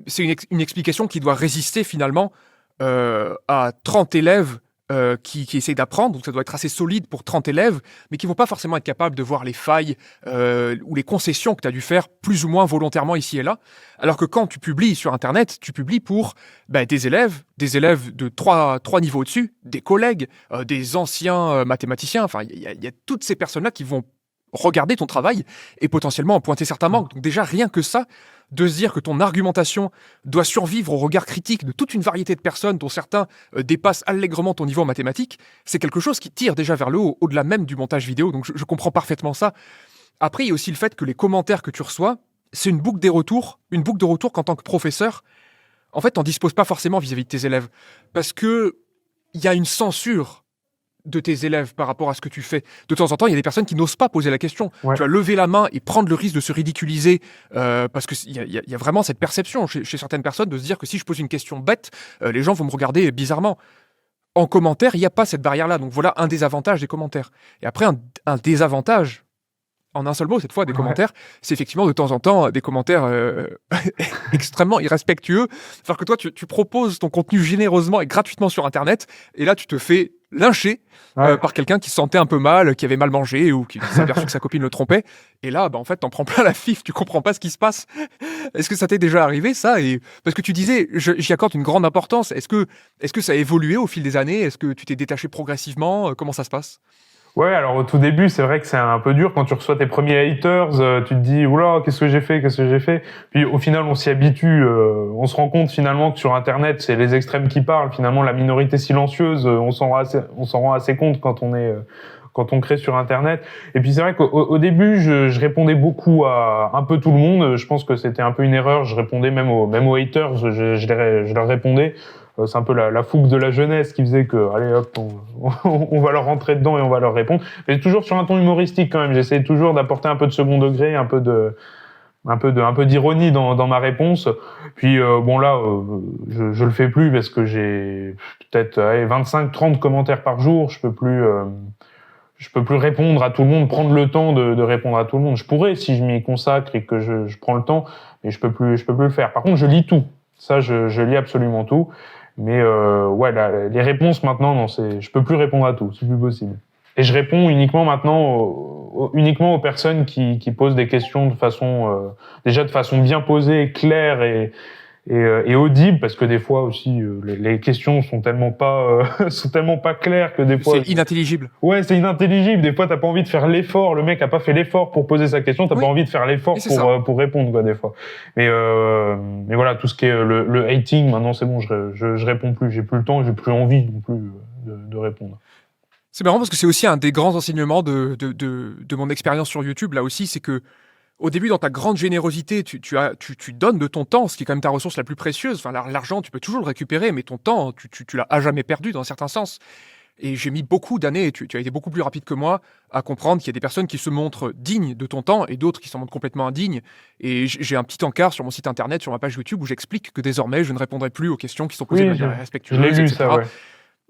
c'est une explication qui doit résister finalement à 30 élèves qui essayent d'apprendre, donc ça doit être assez solide pour 30 élèves, mais qui vont pas forcément être capables de voir les failles ou les concessions que tu as dû faire plus ou moins volontairement ici et là. Alors que quand tu publies sur Internet, tu publies pour des élèves de trois niveaux au-dessus, des collègues, des anciens mathématiciens, enfin il y a toutes ces personnes-là qui vont regarder ton travail et potentiellement en pointer certains manques. Donc déjà, rien que ça, de se dire que ton argumentation doit survivre au regard critique de toute une variété de personnes dont certains dépassent allègrement ton niveau en mathématiques, c'est quelque chose qui tire déjà vers le haut, au-delà même du montage vidéo. Donc je comprends parfaitement ça. Après, il y a aussi le fait que les commentaires que tu reçois, c'est une boucle de retour qu'en tant que professeur, en fait, t'en disposes pas forcément vis-à-vis de tes élèves. Parce que il y a une censure de tes élèves par rapport à ce que tu fais. De temps en temps, il y a des personnes qui n'osent pas poser la question. Ouais. Tu vas lever la main et prendre le risque de se ridiculiser parce qu'il y a vraiment cette perception chez certaines personnes de se dire que si je pose une question bête, les gens vont me regarder bizarrement. En commentaire, il n'y a pas cette barrière-là. Donc voilà un des avantages des commentaires. Et après, un désavantage, en un seul mot, cette fois, des commentaires, c'est effectivement de temps en temps des commentaires extrêmement irrespectueux. Alors que toi, tu proposes ton contenu généreusement et gratuitement sur Internet, et là, tu te fais lyncher par quelqu'un qui se sentait un peu mal, qui avait mal mangé ou qui s'est aperçu que sa copine le trompait. Et là, en fait, t'en prends plein la fif, tu comprends pas ce qui se passe. Est-ce que ça t'est déjà arrivé, ça? Et parce que tu disais, j'y accorde une grande importance. Est-ce que ça a évolué au fil des années? Est-ce que tu t'es détaché progressivement? Comment ça se passe? Ouais, alors au tout début, c'est vrai que c'est un peu dur quand tu reçois tes premiers haters, tu te dis oula, qu'est-ce que j'ai fait? Puis au final, on s'y habitue, on se rend compte finalement que sur Internet, c'est les extrêmes qui parlent, finalement la minorité silencieuse, on s'en rend assez compte quand on crée sur Internet. Et puis c'est vrai qu'au début, je répondais beaucoup à un peu tout le monde. Je pense que c'était un peu une erreur. Je répondais même aux haters, je leur répondais. C'est un peu la fougue de la jeunesse qui faisait que, allez hop, on va leur rentrer dedans et on va leur répondre. Mais toujours sur un ton humoristique quand même. J'essayais toujours d'apporter un peu de second degré, un peu d'ironie dans ma réponse. Puis bon là, je le fais plus parce que j'ai peut-être 25-30 commentaires par jour. Je peux plus répondre à tout le monde, prendre le temps de répondre à tout le monde. Je pourrais si je m'y consacre et que je prends le temps, mais je peux plus le faire. Par contre, je lis tout. Ça, je lis absolument tout. Mais ouais, les réponses maintenant, non, je peux plus répondre à tout, c'est plus possible. Et je réponds uniquement maintenant uniquement aux personnes qui posent des questions de façon déjà de façon bien posée, claire et et audible, parce que des fois aussi les questions sont tellement pas claires que des fois C'est inintelligible. ouais, c'est inintelligible. Des fois, t'as pas envie de faire l'effort. Le mec a pas fait l'effort pour poser sa question. T'as Oui. pas envie de faire l'effort Et c'est ça. pour répondre, quoi, des fois. Mais voilà, tout ce qui est le hating, maintenant, c'est bon, je réponds plus. J'ai plus le temps, j'ai plus envie non plus de répondre. C'est marrant parce que c'est aussi un des grands enseignements de mon expérience sur YouTube, là aussi, c'est que au début, dans ta grande générosité, tu donnes de ton temps, ce qui est quand même ta ressource la plus précieuse. Enfin, l'argent, tu peux toujours le récupérer, mais ton temps, tu l'as à jamais perdu dans un certain sens. Et j'ai mis beaucoup d'années, et tu as été beaucoup plus rapide que moi, à comprendre qu'il y a des personnes qui se montrent dignes de ton temps et d'autres qui s'en montrent complètement indignes. Et j'ai un petit encart sur mon site internet, sur ma page YouTube, où j'explique que désormais, je ne répondrai plus aux questions qui sont posées de Oui, manière je respectueuse, l'ai lu, etc. ça, ouais.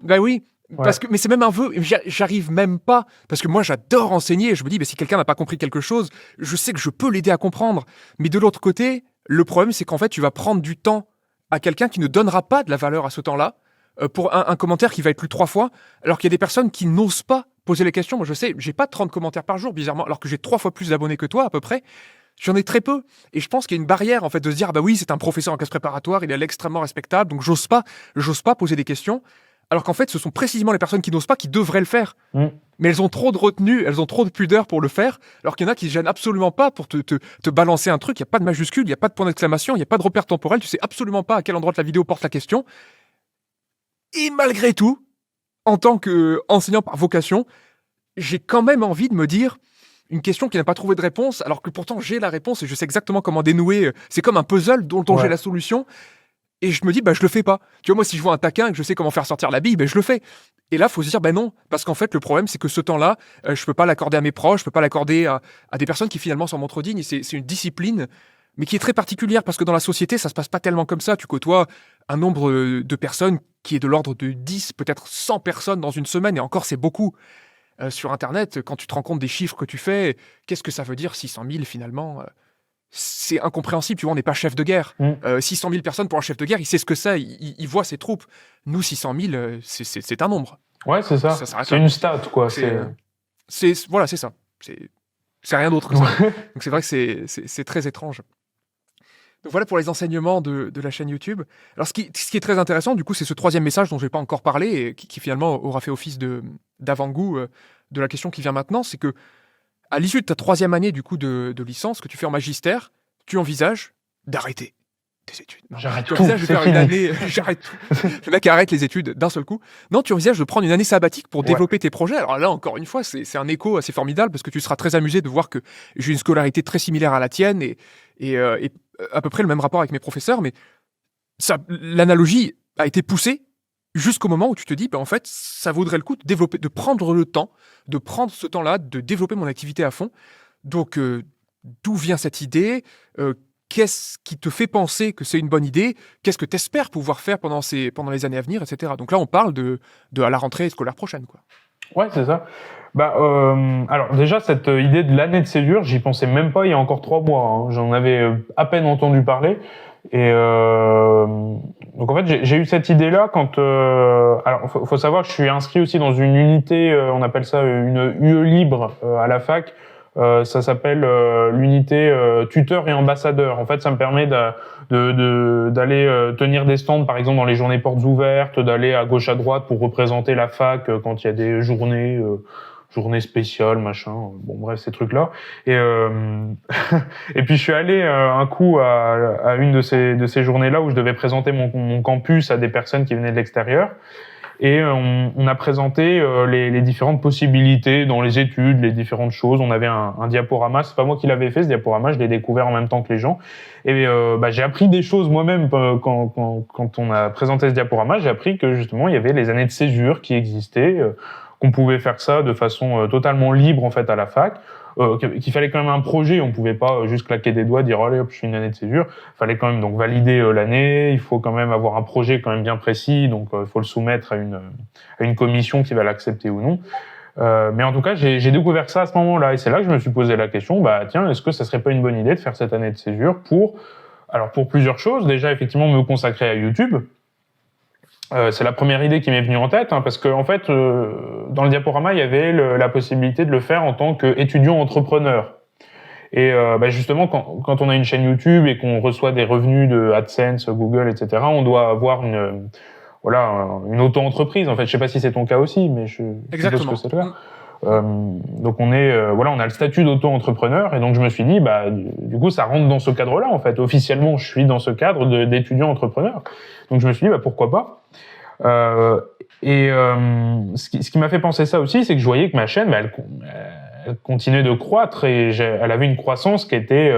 Ben oui, Ouais. parce que, mais c'est même un vœu, j'arrive même pas, parce que moi j'adore enseigner, je me dis, si quelqu'un n'a pas compris quelque chose, je sais que je peux l'aider à comprendre. Mais de l'autre côté, le problème c'est qu'en fait tu vas prendre du temps à quelqu'un qui ne donnera pas de la valeur à ce temps-là, pour un commentaire qui va être lu 3 fois, alors qu'il y a des personnes qui n'osent pas poser les questions. Moi je sais, j'ai pas 30 commentaires par jour, bizarrement, alors que j'ai 3 fois plus d'abonnés que toi à peu près. J'en ai très peu. Et je pense qu'il y a une barrière, en fait, de se dire, ah bah oui, c'est un professeur en classe préparatoire, il est extrêmement respectable, donc j'ose pas poser des questions. Alors qu'en fait, ce sont précisément les personnes qui n'osent pas qui devraient le faire. Mais elles ont trop de retenue, elles ont trop de pudeur pour le faire, alors qu'il y en a qui ne se gênent absolument pas pour te balancer un truc. Il n'y a pas de majuscule, il n'y a pas de point d'exclamation, il n'y a pas de repère temporel, tu sais absolument pas à quel endroit de la vidéo porte la question. Et malgré tout, en tant qu'enseignant par vocation, j'ai quand même envie de me dire une question qui n'a pas trouvé de réponse, alors que pourtant j'ai la réponse et je sais exactement comment dénouer. C'est comme un puzzle dont j'ai la solution. Et je me dis, je le fais pas. Tu vois, moi, si je vois un taquin et que je sais comment faire sortir la bille, je le fais. Et là, faut se dire, non. Parce qu'en fait, le problème, c'est que ce temps-là, je peux pas l'accorder à mes proches, je peux pas l'accorder à des personnes qui finalement s'en montrent dignes. Et c'est une discipline, mais qui est très particulière parce que dans la société, ça se passe pas tellement comme ça. Tu côtoies un nombre de personnes qui est de l'ordre de 10, peut-être 100 personnes dans une semaine. Et encore, c'est beaucoup. Sur Internet, quand tu te rends compte des chiffres que tu fais, qu'est-ce que ça veut dire 600 000 finalement c'est incompréhensible, tu vois, on n'est pas chef de guerre. 600 000 personnes pour un chef de guerre, il sait ce que c'est, il voit ses troupes. Nous, 600 000, c'est un nombre. Ouais, c'est ça. C'est une stat, quoi. Voilà, c'est ça. C'est rien d'autre que ça. Donc c'est vrai que c'est très étrange. Donc voilà pour les enseignements de la chaîne YouTube. Alors ce qui est très intéressant, du coup, c'est ce 3e message dont je n'ai pas encore parlé et qui finalement aura fait office d'avant-goût de la question qui vient maintenant, c'est que à l'issue de ta 3e année du coup de licence que tu fais en magistère, tu envisages d'arrêter tes études. Non, j'arrête tu tout, envisages de faire fini. une année, j'arrête tout. Le mec arrête les études d'un seul coup. Non, tu envisages de prendre une année sabbatique pour développer tes projets. Alors là, encore une fois, c'est un écho assez formidable parce que tu seras très amusé de voir que j'ai une scolarité très similaire à la tienne et à peu près le même rapport avec mes professeurs, mais l'analogie a été poussée jusqu'au moment où tu te dis, en fait, ça vaudrait le coup de prendre le temps, de prendre ce temps-là, de développer mon activité à fond. Donc, d'où vient cette idée Qu'est-ce qui te fait penser que c'est une bonne idée Qu'est-ce que tu espères pouvoir faire pendant les années à venir, etc. Donc là, on parle à la rentrée scolaire prochaine, quoi. Ouais, c'est ça. Alors déjà, cette idée de l'année de césure, j'y pensais même pas il y a encore 3 mois. Hein. J'en avais à peine entendu parler. Et donc en fait, j'ai eu cette idée-là quand. Alors, faut savoir que je suis inscrit aussi dans une unité, on appelle ça une UE libre à la fac. Ça s'appelle l'unité tuteur et ambassadeur. En fait, ça me permet d'aller tenir des stands, par exemple dans les journées portes ouvertes, d'aller à gauche à droite pour représenter la fac quand il y a des journées spéciales, machin. Bon, bref, ces trucs-là. Et et puis je suis allé un coup à une de ces journées-là où je devais présenter mon campus à des personnes qui venaient de l'extérieur. Et on a présenté les différentes possibilités dans les études, les différentes choses. On avait un diaporama. C'est pas moi qui l'avais fait, ce diaporama. Je l'ai découvert en même temps que les gens. Et j'ai appris des choses moi-même quand on a présenté ce diaporama. J'ai appris que justement il y avait les années de césure qui existaient, qu'on pouvait faire ça de façon totalement libre en fait à la fac. Qu'il fallait quand même un projet, on pouvait pas juste claquer des doigts, dire allez hop je suis une année de césure. Il fallait quand même donc valider l'année, il faut quand même avoir un projet quand même bien précis, donc il faut le soumettre à une commission qui va l'accepter ou non. Mais en tout cas j'ai découvert ça à ce moment-là et c'est là que je me suis posé la question, tiens, est-ce que ça serait pas une bonne idée de faire cette année de césure pour plusieurs choses. Déjà effectivement me consacrer à YouTube. C'est la première idée qui m'est venue en tête, parce que en fait, dans le diaporama, il y avait la possibilité de le faire en tant qu'étudiant entrepreneur. Et justement, quand on a une chaîne YouTube et qu'on reçoit des revenus de AdSense, Google, etc., on doit avoir une auto-entreprise. En fait, je sais pas si c'est ton cas aussi, mais je suppose que c'est le cas. Donc on a le statut d'auto-entrepreneur, et donc je me suis dit, du coup, ça rentre dans ce cadre-là, en fait. Officiellement, je suis dans ce cadre d'étudiant entrepreneur. Donc je me suis dit, pourquoi pas. Ce qui m'a fait penser ça aussi, c'est que je voyais que ma chaîne, elle continuait de croître, et elle avait une croissance qui était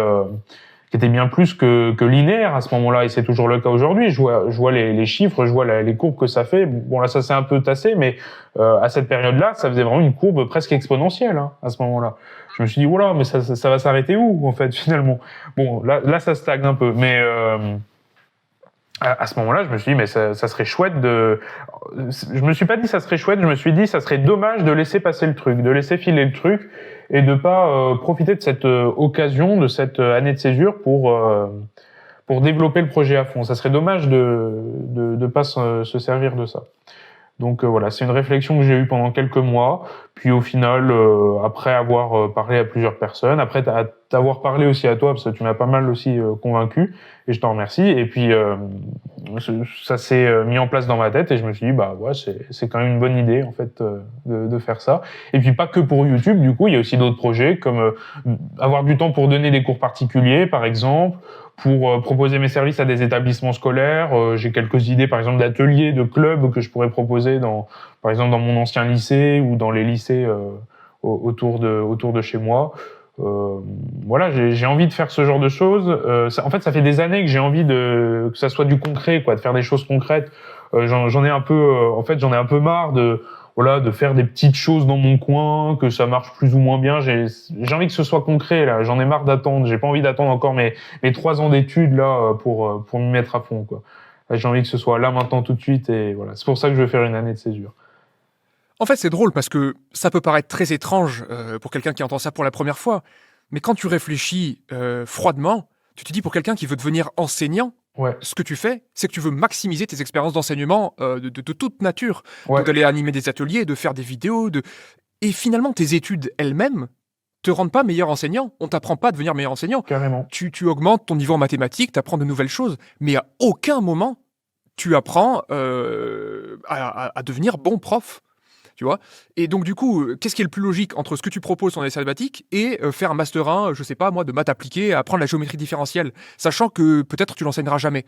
bien plus que linéaire à ce moment-là, et c'est toujours le cas aujourd'hui. Je vois les chiffres, je vois les courbes que ça fait. Bon, là, ça s'est un peu tassé, mais à cette période-là, ça faisait vraiment une courbe presque exponentielle, hein, à ce moment-là. Je me suis dit, voilà, mais ça va s'arrêter où, en fait, finalement? Bon, là, ça stagne un peu, mais à ce moment-là, je me suis dit, mais ça serait chouette je me suis pas dit ça serait chouette, je me suis dit ça serait dommage de laisser passer le truc, de laisser filer le truc, et de pas profiter de cette occasion, de cette année de césure pour développer le projet à fond. Ça serait dommage de pas se servir de ça. Donc voilà, c'est une réflexion que j'ai eue pendant quelques mois. Puis au final, après avoir parlé à plusieurs personnes, après t'avoir parlé aussi à toi, parce que tu m'as pas mal aussi convaincu, et je t'en remercie. Et puis ça s'est mis en place dans ma tête, et je me suis dit, c'est quand même une bonne idée, en fait, de faire ça. Et puis pas que pour YouTube, du coup, il y a aussi d'autres projets, comme avoir du temps pour donner des cours particuliers, par exemple, pour proposer mes services à des établissements scolaires. J'ai quelques idées, par exemple, d'ateliers, de clubs que je pourrais proposer par exemple, dans mon ancien lycée ou dans les lycées autour de chez moi. J'ai envie de faire ce genre de choses. En fait, ça fait des années que j'ai envie que ça soit du concret, quoi, de faire des choses concrètes. J'en ai un peu marre de faire des petites choses dans mon coin, que ça marche plus ou moins bien. J'ai envie que ce soit concret, là. J'en ai marre d'attendre. J'ai pas envie d'attendre encore mes 3 ans d'études, là, pour m'y mettre à fond, quoi. Là, j'ai envie que ce soit là, maintenant, tout de suite, et voilà. C'est pour ça que je veux faire une année de césure. En fait, c'est drôle parce que ça peut paraître très étrange pour quelqu'un qui entend ça pour la première fois. Mais quand tu réfléchis froidement, tu te dis, pour quelqu'un qui veut devenir enseignant, ouais, ce que tu fais, c'est que tu veux maximiser tes expériences d'enseignement de toute nature. ouais, Donc d'aller animer des ateliers, de faire des vidéos. Et finalement, tes études elles-mêmes te rendent pas meilleur enseignant. On t'apprend pas à devenir meilleur enseignant. carrément. Tu augmentes ton niveau en mathématiques, tu apprends de nouvelles choses. Mais à aucun moment, tu apprends à devenir bon prof. Tu vois. Et donc, du coup, qu'est-ce qui est le plus logique entre ce que tu proposes en année sabbatique et faire un master 1, je sais pas, moi, de maths appliquées, apprendre la géométrie différentielle, sachant que peut-être tu l'enseigneras jamais.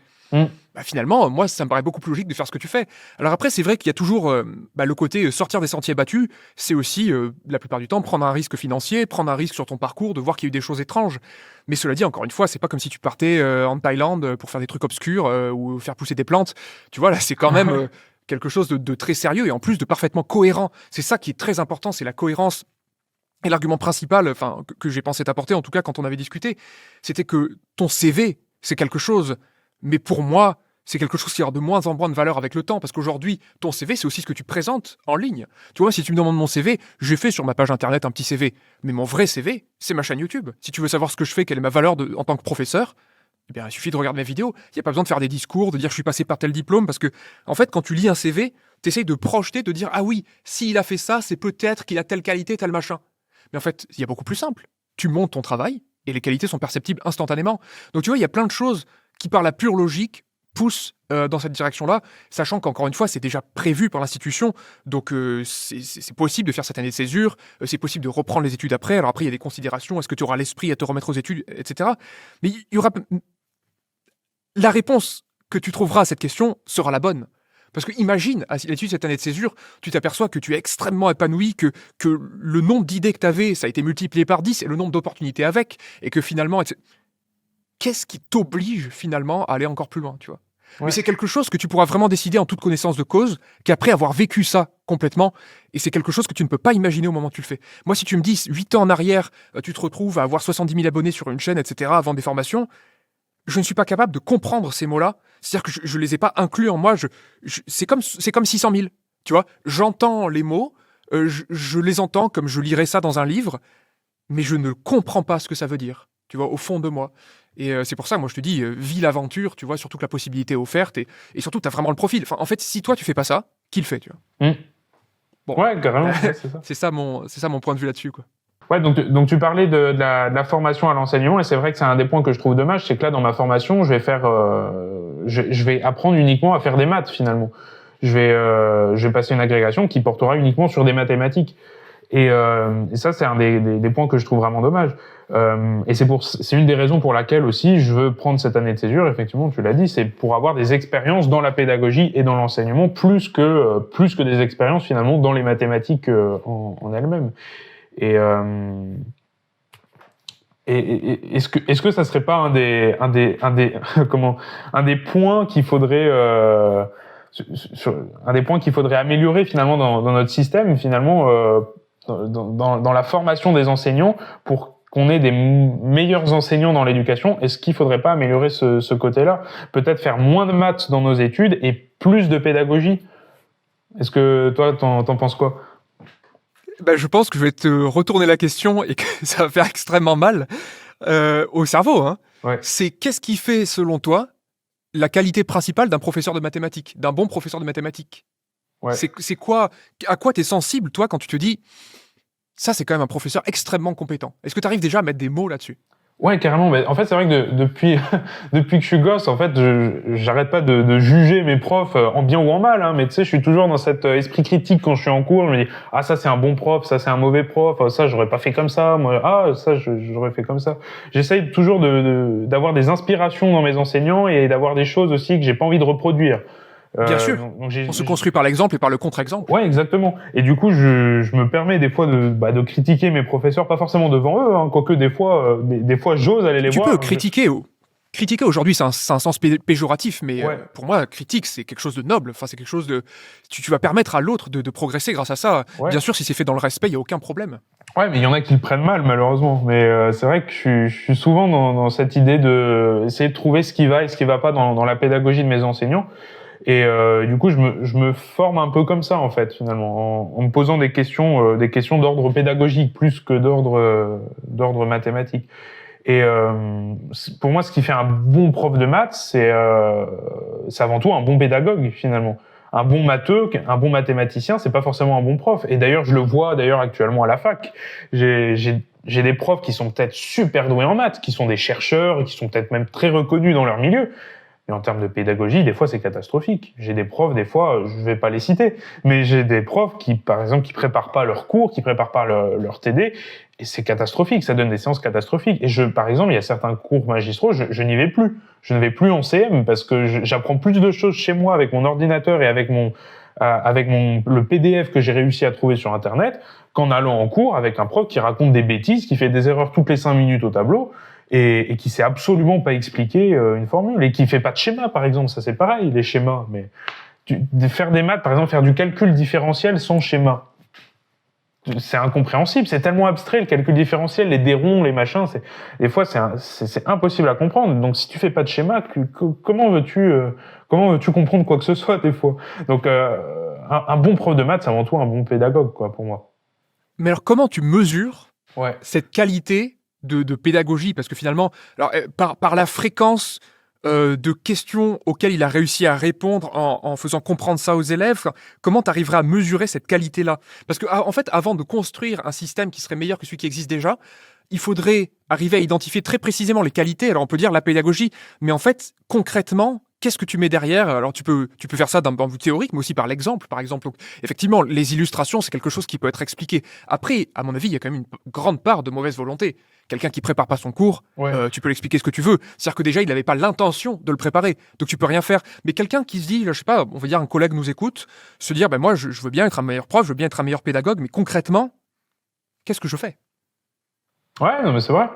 Finalement, moi, ça me paraît beaucoup plus logique de faire ce que tu fais. Alors après, c'est vrai qu'il y a toujours le côté sortir des sentiers battus, c'est aussi, la plupart du temps, prendre un risque financier, prendre un risque sur ton parcours, de voir qu'il y a eu des choses étranges. Mais cela dit, encore une fois, c'est pas comme si tu partais en Thaïlande pour faire des trucs obscurs ou faire pousser des plantes. Tu vois, là, c'est quand même... quelque chose de très sérieux et en plus de parfaitement cohérent. C'est ça qui est très important, c'est la cohérence. Et l'argument principal, que j'ai pensé t'apporter, en tout cas quand on avait discuté, c'était que ton CV, c'est quelque chose, mais pour moi, c'est quelque chose qui aura de moins en moins de valeur avec le temps, parce qu'aujourd'hui, ton CV, c'est aussi ce que tu présentes en ligne. Tu vois, si tu me demandes mon CV, j'ai fait sur ma page internet un petit CV, mais mon vrai CV, c'est ma chaîne YouTube. Si tu veux savoir ce que je fais, quelle est ma valeur en tant que professeur, eh bien, il suffit de regarder mes vidéos. Il n'y a pas besoin de faire des discours, de dire je suis passé par tel diplôme, parce que, en fait, quand tu lis un CV, tu essayes de projeter, de dire ah oui, s'il a fait ça, c'est peut-être qu'il a telle qualité, tel machin. Mais en fait, il y a beaucoup plus simple. Tu montes ton travail et les qualités sont perceptibles instantanément. Donc tu vois, il y a plein de choses qui, par la pure logique, poussent dans cette direction-là, sachant qu'encore une fois, c'est déjà prévu par l'institution. Donc c'est possible de faire cette année de césure, c'est possible de reprendre les études après. Alors après, il y a des considérations, est-ce que tu auras l'esprit à te remettre aux études, etc. Mais il y aura... La réponse que tu trouveras à cette question sera la bonne. Parce que imagine, à l'issue de cette année de césure, tu t'aperçois que tu es extrêmement épanoui, que le nombre d'idées que tu avais, ça a été multiplié par 10, et le nombre d'opportunités avec, et que finalement... Qu'est-ce qui t'oblige finalement à aller encore plus loin, tu vois ? Ouais. Mais c'est quelque chose que tu pourras vraiment décider en toute connaissance de cause, qu'après avoir vécu ça complètement, et c'est quelque chose que tu ne peux pas imaginer au moment où tu le fais. Moi, si tu me dis 8 ans en arrière, tu te retrouves à avoir 70 000 abonnés sur une chaîne, etc., à vendre des formations, je ne suis pas capable de comprendre ces mots-là. C'est-à-dire que je ne les ai pas inclus en moi. C'est comme 600 000. Tu vois, j'entends les mots, je les entends comme je lirais ça dans un livre, mais je ne comprends pas ce que ça veut dire, tu vois, au fond de moi. Et c'est pour ça, moi, je te dis, vis l'aventure, tu vois, surtout que la possibilité est offerte, et surtout, tu as vraiment le profil. Enfin, en fait, si toi, tu fais pas ça, qui le fait, tu vois ? Bon. Ouais, carrément, c'est ça. c'est ça mon point de vue là-dessus, quoi. Ouais, donc tu parlais de la formation à l'enseignement, et c'est vrai que c'est un des points que je trouve dommage, c'est que là dans ma formation, je vais apprendre uniquement à faire des maths finalement. Je vais passer une agrégation qui portera uniquement sur des mathématiques. Et ça, c'est un des points que je trouve vraiment dommage. Et c'est une des raisons pour laquelle aussi je veux prendre cette année de césure. Effectivement, tu l'as dit, c'est pour avoir des expériences dans la pédagogie et dans l'enseignement, plus que des expériences finalement dans les mathématiques en elles-mêmes. Et est-ce que ça serait pas un des points qu'il faudrait un des points qu'il faudrait améliorer finalement dans notre système finalement dans la formation des enseignants pour qu'on ait des meilleurs enseignants dans l'éducation? Est-ce qu'il faudrait pas améliorer ce côté-là? Peut-être faire moins de maths dans nos études et plus de pédagogie? Est-ce que toi, t'en penses quoi? Je pense que je vais te retourner la question et que ça va faire extrêmement mal au cerveau. Hein. Ouais. C'est qu'est-ce qui fait, selon toi, la qualité principale d'un professeur de mathématiques, d'un bon professeur de mathématiques? Ouais. C'est quoi, à quoi tu es sensible, toi, quand tu te dis ça, c'est quand même un professeur extrêmement compétent? Est-ce que tu arrives déjà à mettre des mots là-dessus? Ouais, carrément. Mais en fait, c'est vrai que depuis que je suis gosse, en fait, j'arrête pas de juger mes profs en bien ou en mal. Hein, mais tu sais, je suis toujours dans cet esprit critique quand je suis en cours. Je me dis ça c'est un bon prof, ça c'est un mauvais prof, ça j'aurais pas fait comme ça. Moi ça j'aurais fait comme ça. J'essaye toujours d'avoir des inspirations dans mes enseignants et d'avoir des choses aussi que j'ai pas envie de reproduire. Bien sûr. Donc on se construit par l'exemple et par le contre-exemple. Ouais, exactement. Et du coup, je me permets des fois de critiquer mes professeurs, pas forcément devant eux, hein, quoique des fois j'ose aller les voir. Tu peux critiquer. Critiquer aujourd'hui, c'est un sens péjoratif, mais ouais. Pour moi, critique, c'est quelque chose de noble. Enfin, c'est quelque chose de. Tu vas permettre à l'autre de progresser grâce à ça. Ouais. Bien sûr, si c'est fait dans le respect, il y a aucun problème. Ouais, mais il y en a qui le prennent mal, malheureusement. Mais c'est vrai que je suis souvent dans cette idée de essayer de trouver ce qui va et ce qui va pas dans la pédagogie de mes enseignants. Et du coup, je me forme un peu comme ça, en fait, finalement, en me posant des questions d'ordre pédagogique plus que d'ordre mathématique. Et pour moi, ce qui fait un bon prof de maths, c'est avant tout un bon pédagogue, finalement. Un bon matheux, un bon mathématicien, c'est pas forcément un bon prof. Et d'ailleurs, je le vois actuellement à la fac. J'ai des profs qui sont peut-être super doués en maths, qui sont des chercheurs, qui sont peut-être même très reconnus dans leur milieu. Mais en termes de pédagogie, des fois, c'est catastrophique. J'ai des profs, des fois, je vais pas les citer, mais j'ai des profs qui, par exemple, qui préparent pas leurs cours, qui préparent pas leur TD, et c'est catastrophique. Ça donne des séances catastrophiques. Et par exemple, il y a certains cours magistraux, je n'y vais plus. Je ne vais plus en CM parce que j'apprends plus de choses chez moi avec mon ordinateur et avec le PDF que j'ai réussi à trouver sur Internet qu'en allant en cours avec un prof qui raconte des bêtises, qui fait des erreurs toutes les 5 minutes au tableau. Et qui sait absolument pas expliquer une formule et qui fait pas de schéma, par exemple. Ça, c'est pareil, les schémas. Mais faire des maths, par exemple, faire du calcul différentiel sans schéma, c'est incompréhensible. C'est tellement abstrait, le calcul différentiel, les dérons, les machins. Des fois, c'est impossible à comprendre. Donc, si tu fais pas de schéma, comment veux-tu comprendre quoi que ce soit, des fois? Donc, un bon prof de maths, c'est avant tout un bon pédagogue, quoi, pour moi. Mais alors, comment tu mesures cette qualité de pédagogie, parce que finalement, alors, par la fréquence de questions auxquelles il a réussi à répondre en faisant comprendre ça aux élèves, comment tu arriverais à mesurer cette qualité-là? Parce que, en fait, avant de construire un système qui serait meilleur que celui qui existe déjà, il faudrait arriver à identifier très précisément les qualités. Alors, on peut dire la pédagogie, mais en fait, concrètement, qu'est-ce que tu mets derrière? Alors, tu peux faire ça d'un point de vue théorique, mais aussi par l'exemple, par exemple. Donc, effectivement, les illustrations, c'est quelque chose qui peut être expliqué. Après, à mon avis, il y a quand même une grande part de mauvaise volonté. Quelqu'un qui prépare pas son cours, tu peux l'expliquer ce que tu veux. C'est-à-dire que déjà, il n'avait pas l'intention de le préparer. Donc, tu peux rien faire. Mais quelqu'un qui se dit, je sais pas, on va dire un collègue nous écoute, se dire, moi, je veux bien être un meilleur prof, je veux bien être un meilleur pédagogue, mais concrètement, qu'est-ce que je fais? Ouais, non, mais c'est vrai.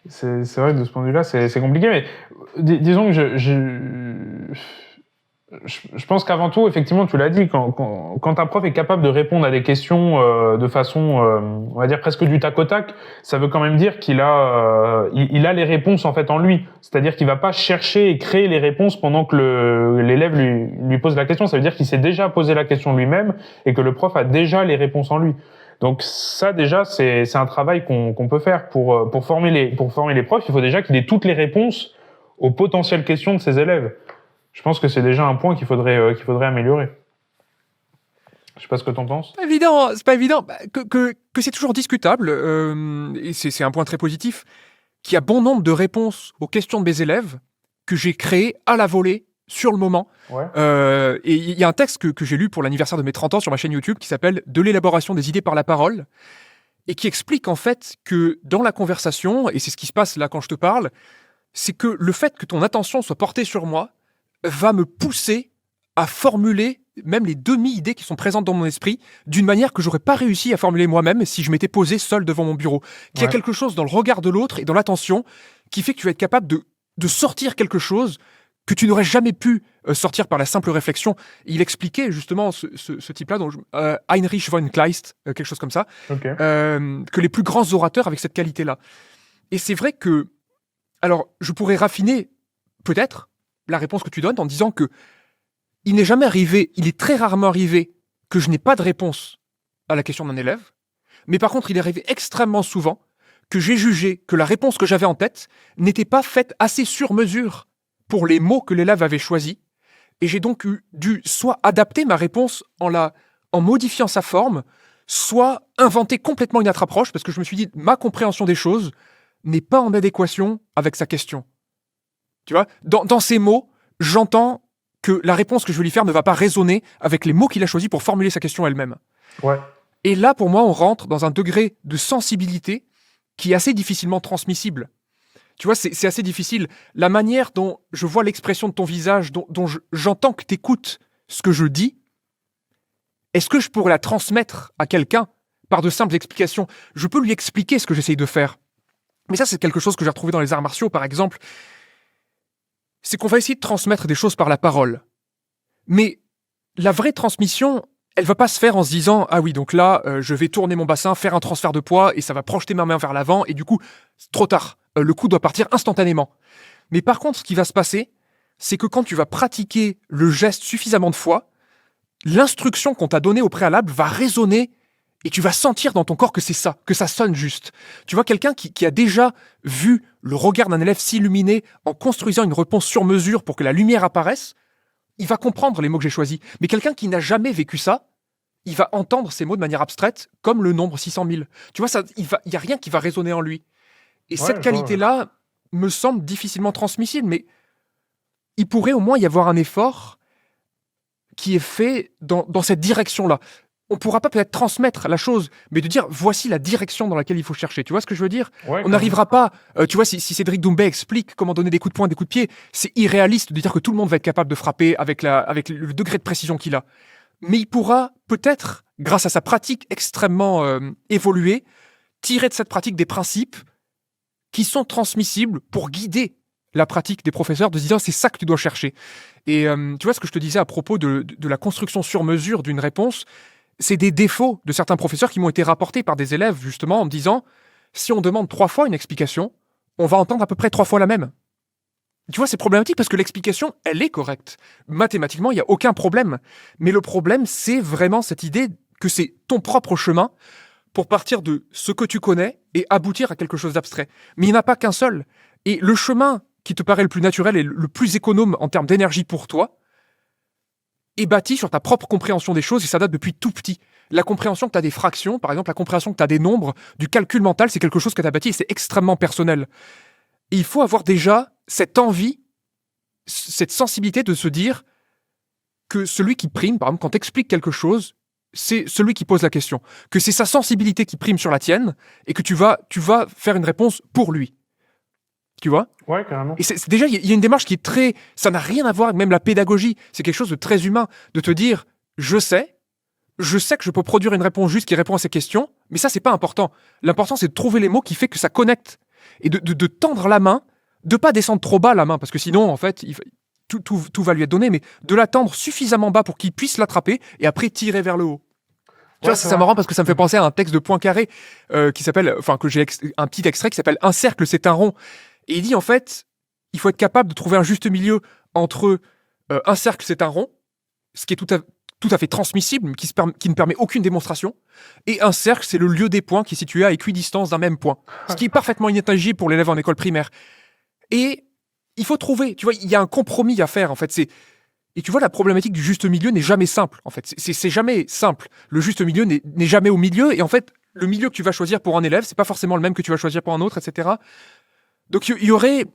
C'est vrai que de ce point de vue-là, c'est compliqué, mais disons que je pense qu'avant tout, effectivement, tu l'as dit, quand un prof est capable de répondre à des questions de façon, on va dire presque du tac au tac, ça veut quand même dire qu'il a les réponses en fait en lui. C'est-à-dire qu'il va pas chercher et créer les réponses pendant que l'élève lui pose la question. Ça veut dire qu'il s'est déjà posé la question lui-même et que le prof a déjà les réponses en lui. Donc ça déjà c'est un travail qu'on peut faire pour former les profs. Il faut déjà qu'il ait toutes les réponses aux potentielles questions de ses élèves. Je pense que c'est déjà un point qu'il faudrait améliorer. Je sais pas ce que t'en penses. C'est pas évident. Que c'est toujours discutable, et c'est un point très positif, qu'il y a bon nombre de réponses aux questions de mes élèves que j'ai créées à la volée, sur le moment. Ouais. Et il y a un texte que j'ai lu pour l'anniversaire de mes 30 ans sur ma chaîne YouTube qui s'appelle « De l'élaboration des idées par la parole », et qui explique en fait que dans la conversation, et c'est ce qui se passe là quand je te parle, c'est que le fait que ton attention soit portée sur moi va me pousser à formuler même les demi-idées qui sont présentes dans mon esprit d'une manière que j'aurais pas réussi à formuler moi-même si je m'étais posé seul devant mon bureau. Qu'il y a quelque chose dans le regard de l'autre et dans l'attention qui fait que tu vas être capable de sortir quelque chose que tu n'aurais jamais pu sortir par la simple réflexion. Et il expliquait justement ce type-là, Heinrich von Kleist, quelque chose comme ça, que les plus grands orateurs avec cette qualité-là. Et c'est vrai que, alors, je pourrais raffiner peut-être la réponse que tu donnes en disant que il n'est jamais arrivé, il est très rarement arrivé que je n'ai pas de réponse à la question d'un élève, mais par contre, il est arrivé extrêmement souvent que j'ai jugé que la réponse que j'avais en tête n'était pas faite assez sur mesure pour les mots que l'élève avait choisis, et j'ai donc dû soit adapter ma réponse en modifiant sa forme, soit inventer complètement une autre approche, parce que je me suis dit, ma compréhension des choses n'est pas en adéquation avec sa question. Tu vois, dans ces mots, j'entends que la réponse que je vais lui faire ne va pas résonner avec les mots qu'il a choisis pour formuler sa question elle-même. Ouais. Et là, pour moi, on rentre dans un degré de sensibilité qui est assez difficilement transmissible. Tu vois, c'est assez difficile. La manière dont je vois l'expression de ton visage, dont j'entends que tu écoutes ce que je dis, est-ce que je pourrais la transmettre à quelqu'un par de simples explications ? Je peux lui expliquer ce que j'essaye de faire. Mais ça, c'est quelque chose que j'ai retrouvé dans les arts martiaux, par exemple. C'est qu'on va essayer de transmettre des choses par la parole. Mais la vraie transmission, elle va pas se faire en se disant « Ah oui, donc là, je vais tourner mon bassin, faire un transfert de poids, et ça va projeter ma main vers l'avant, et du coup, c'est trop tard. Le coup doit partir instantanément. » Mais par contre, ce qui va se passer, c'est que quand tu vas pratiquer le geste suffisamment de fois, l'instruction qu'on t'a donnée au préalable va résonner et tu vas sentir dans ton corps que c'est ça, que ça sonne juste. Tu vois, quelqu'un qui a déjà vu le regard d'un élève s'illuminer en construisant une réponse sur mesure pour que la lumière apparaisse, il va comprendre les mots que j'ai choisis. Mais quelqu'un qui n'a jamais vécu ça, il va entendre ces mots de manière abstraite, comme le nombre 600 000. Tu vois, il y a rien qui va résonner en lui. Et cette qualité-là me semble difficilement transmissible, mais il pourrait au moins y avoir un effort qui est fait dans cette direction-là. On ne pourra pas peut-être transmettre la chose, mais de dire voici la direction dans laquelle il faut chercher. Tu vois ce que je veux dire ? On n'arrivera pas. Tu vois, si Cédric Doumbé explique comment donner des coups de poing, des coups de pied, c'est irréaliste de dire que tout le monde va être capable de frapper avec le degré de précision qu'il a. Mais il pourra peut-être, grâce à sa pratique extrêmement évoluée, tirer de cette pratique des principes qui sont transmissibles pour guider la pratique des professeurs, de se dire c'est ça que tu dois chercher. Et tu vois ce que je te disais à propos de la construction sur mesure d'une réponse, c'est des défauts de certains professeurs qui m'ont été rapportés par des élèves, justement, en me disant si on demande 3 fois une explication, on va entendre à peu près 3 fois la même. Tu vois, c'est problématique parce que l'explication, elle est correcte. Mathématiquement, il n'y a aucun problème. Mais le problème, c'est vraiment cette idée que c'est ton propre chemin pour partir de ce que tu connais et aboutir à quelque chose d'abstrait. Mais il n'y en a pas qu'un seul. Et le chemin qui te paraît le plus naturel et le plus économe en termes d'énergie pour toi est bâti sur ta propre compréhension des choses et ça date depuis tout petit. La compréhension que tu as des fractions, par exemple, la compréhension que tu as des nombres, du calcul mental, c'est quelque chose que tu as bâti et c'est extrêmement personnel. Et il faut avoir déjà cette envie, cette sensibilité de se dire que celui qui prime, par exemple, quand tu expliques quelque chose, c'est celui qui pose la question. Que c'est sa sensibilité qui prime sur la tienne et que tu vas faire une réponse pour lui. Tu vois ? Ouais, carrément. Et c'est déjà, il y a une démarche qui est très... Ça n'a rien à voir avec même la pédagogie. C'est quelque chose de très humain. De te dire, je sais que je peux produire une réponse juste qui répond à ces questions, mais ça, c'est pas important. L'important, c'est de trouver les mots qui fait que ça connecte. Et de tendre la main, de pas descendre trop bas la main, parce que sinon, en fait, tout va lui être donné, mais de la tendre suffisamment bas pour qu'il puisse l'attraper et après tirer vers le haut. Tu vois, c'est marrant parce que ça me fait penser à un texte de Poincaré qui s'appelle, que j'ai un petit extrait qui s'appelle « Un cercle, c'est un rond ». Et il dit, en fait, il faut être capable de trouver un juste milieu entre un cercle, c'est un rond, ce qui est tout à fait transmissible, qui ne permet aucune démonstration, et un cercle, c'est le lieu des points qui est situé à équidistance d'un même point, ce qui est parfaitement inintelligible pour l'élève en école primaire. Et il faut trouver, tu vois, il y a un compromis à faire, en fait, Et tu vois, la problématique du juste milieu n'est jamais simple, en fait. C'est jamais simple. Le juste milieu n'est jamais au milieu. Et en fait, le milieu que tu vas choisir pour un élève, c'est pas forcément le même que tu vas choisir pour un autre, etc. Donc, il y aurait...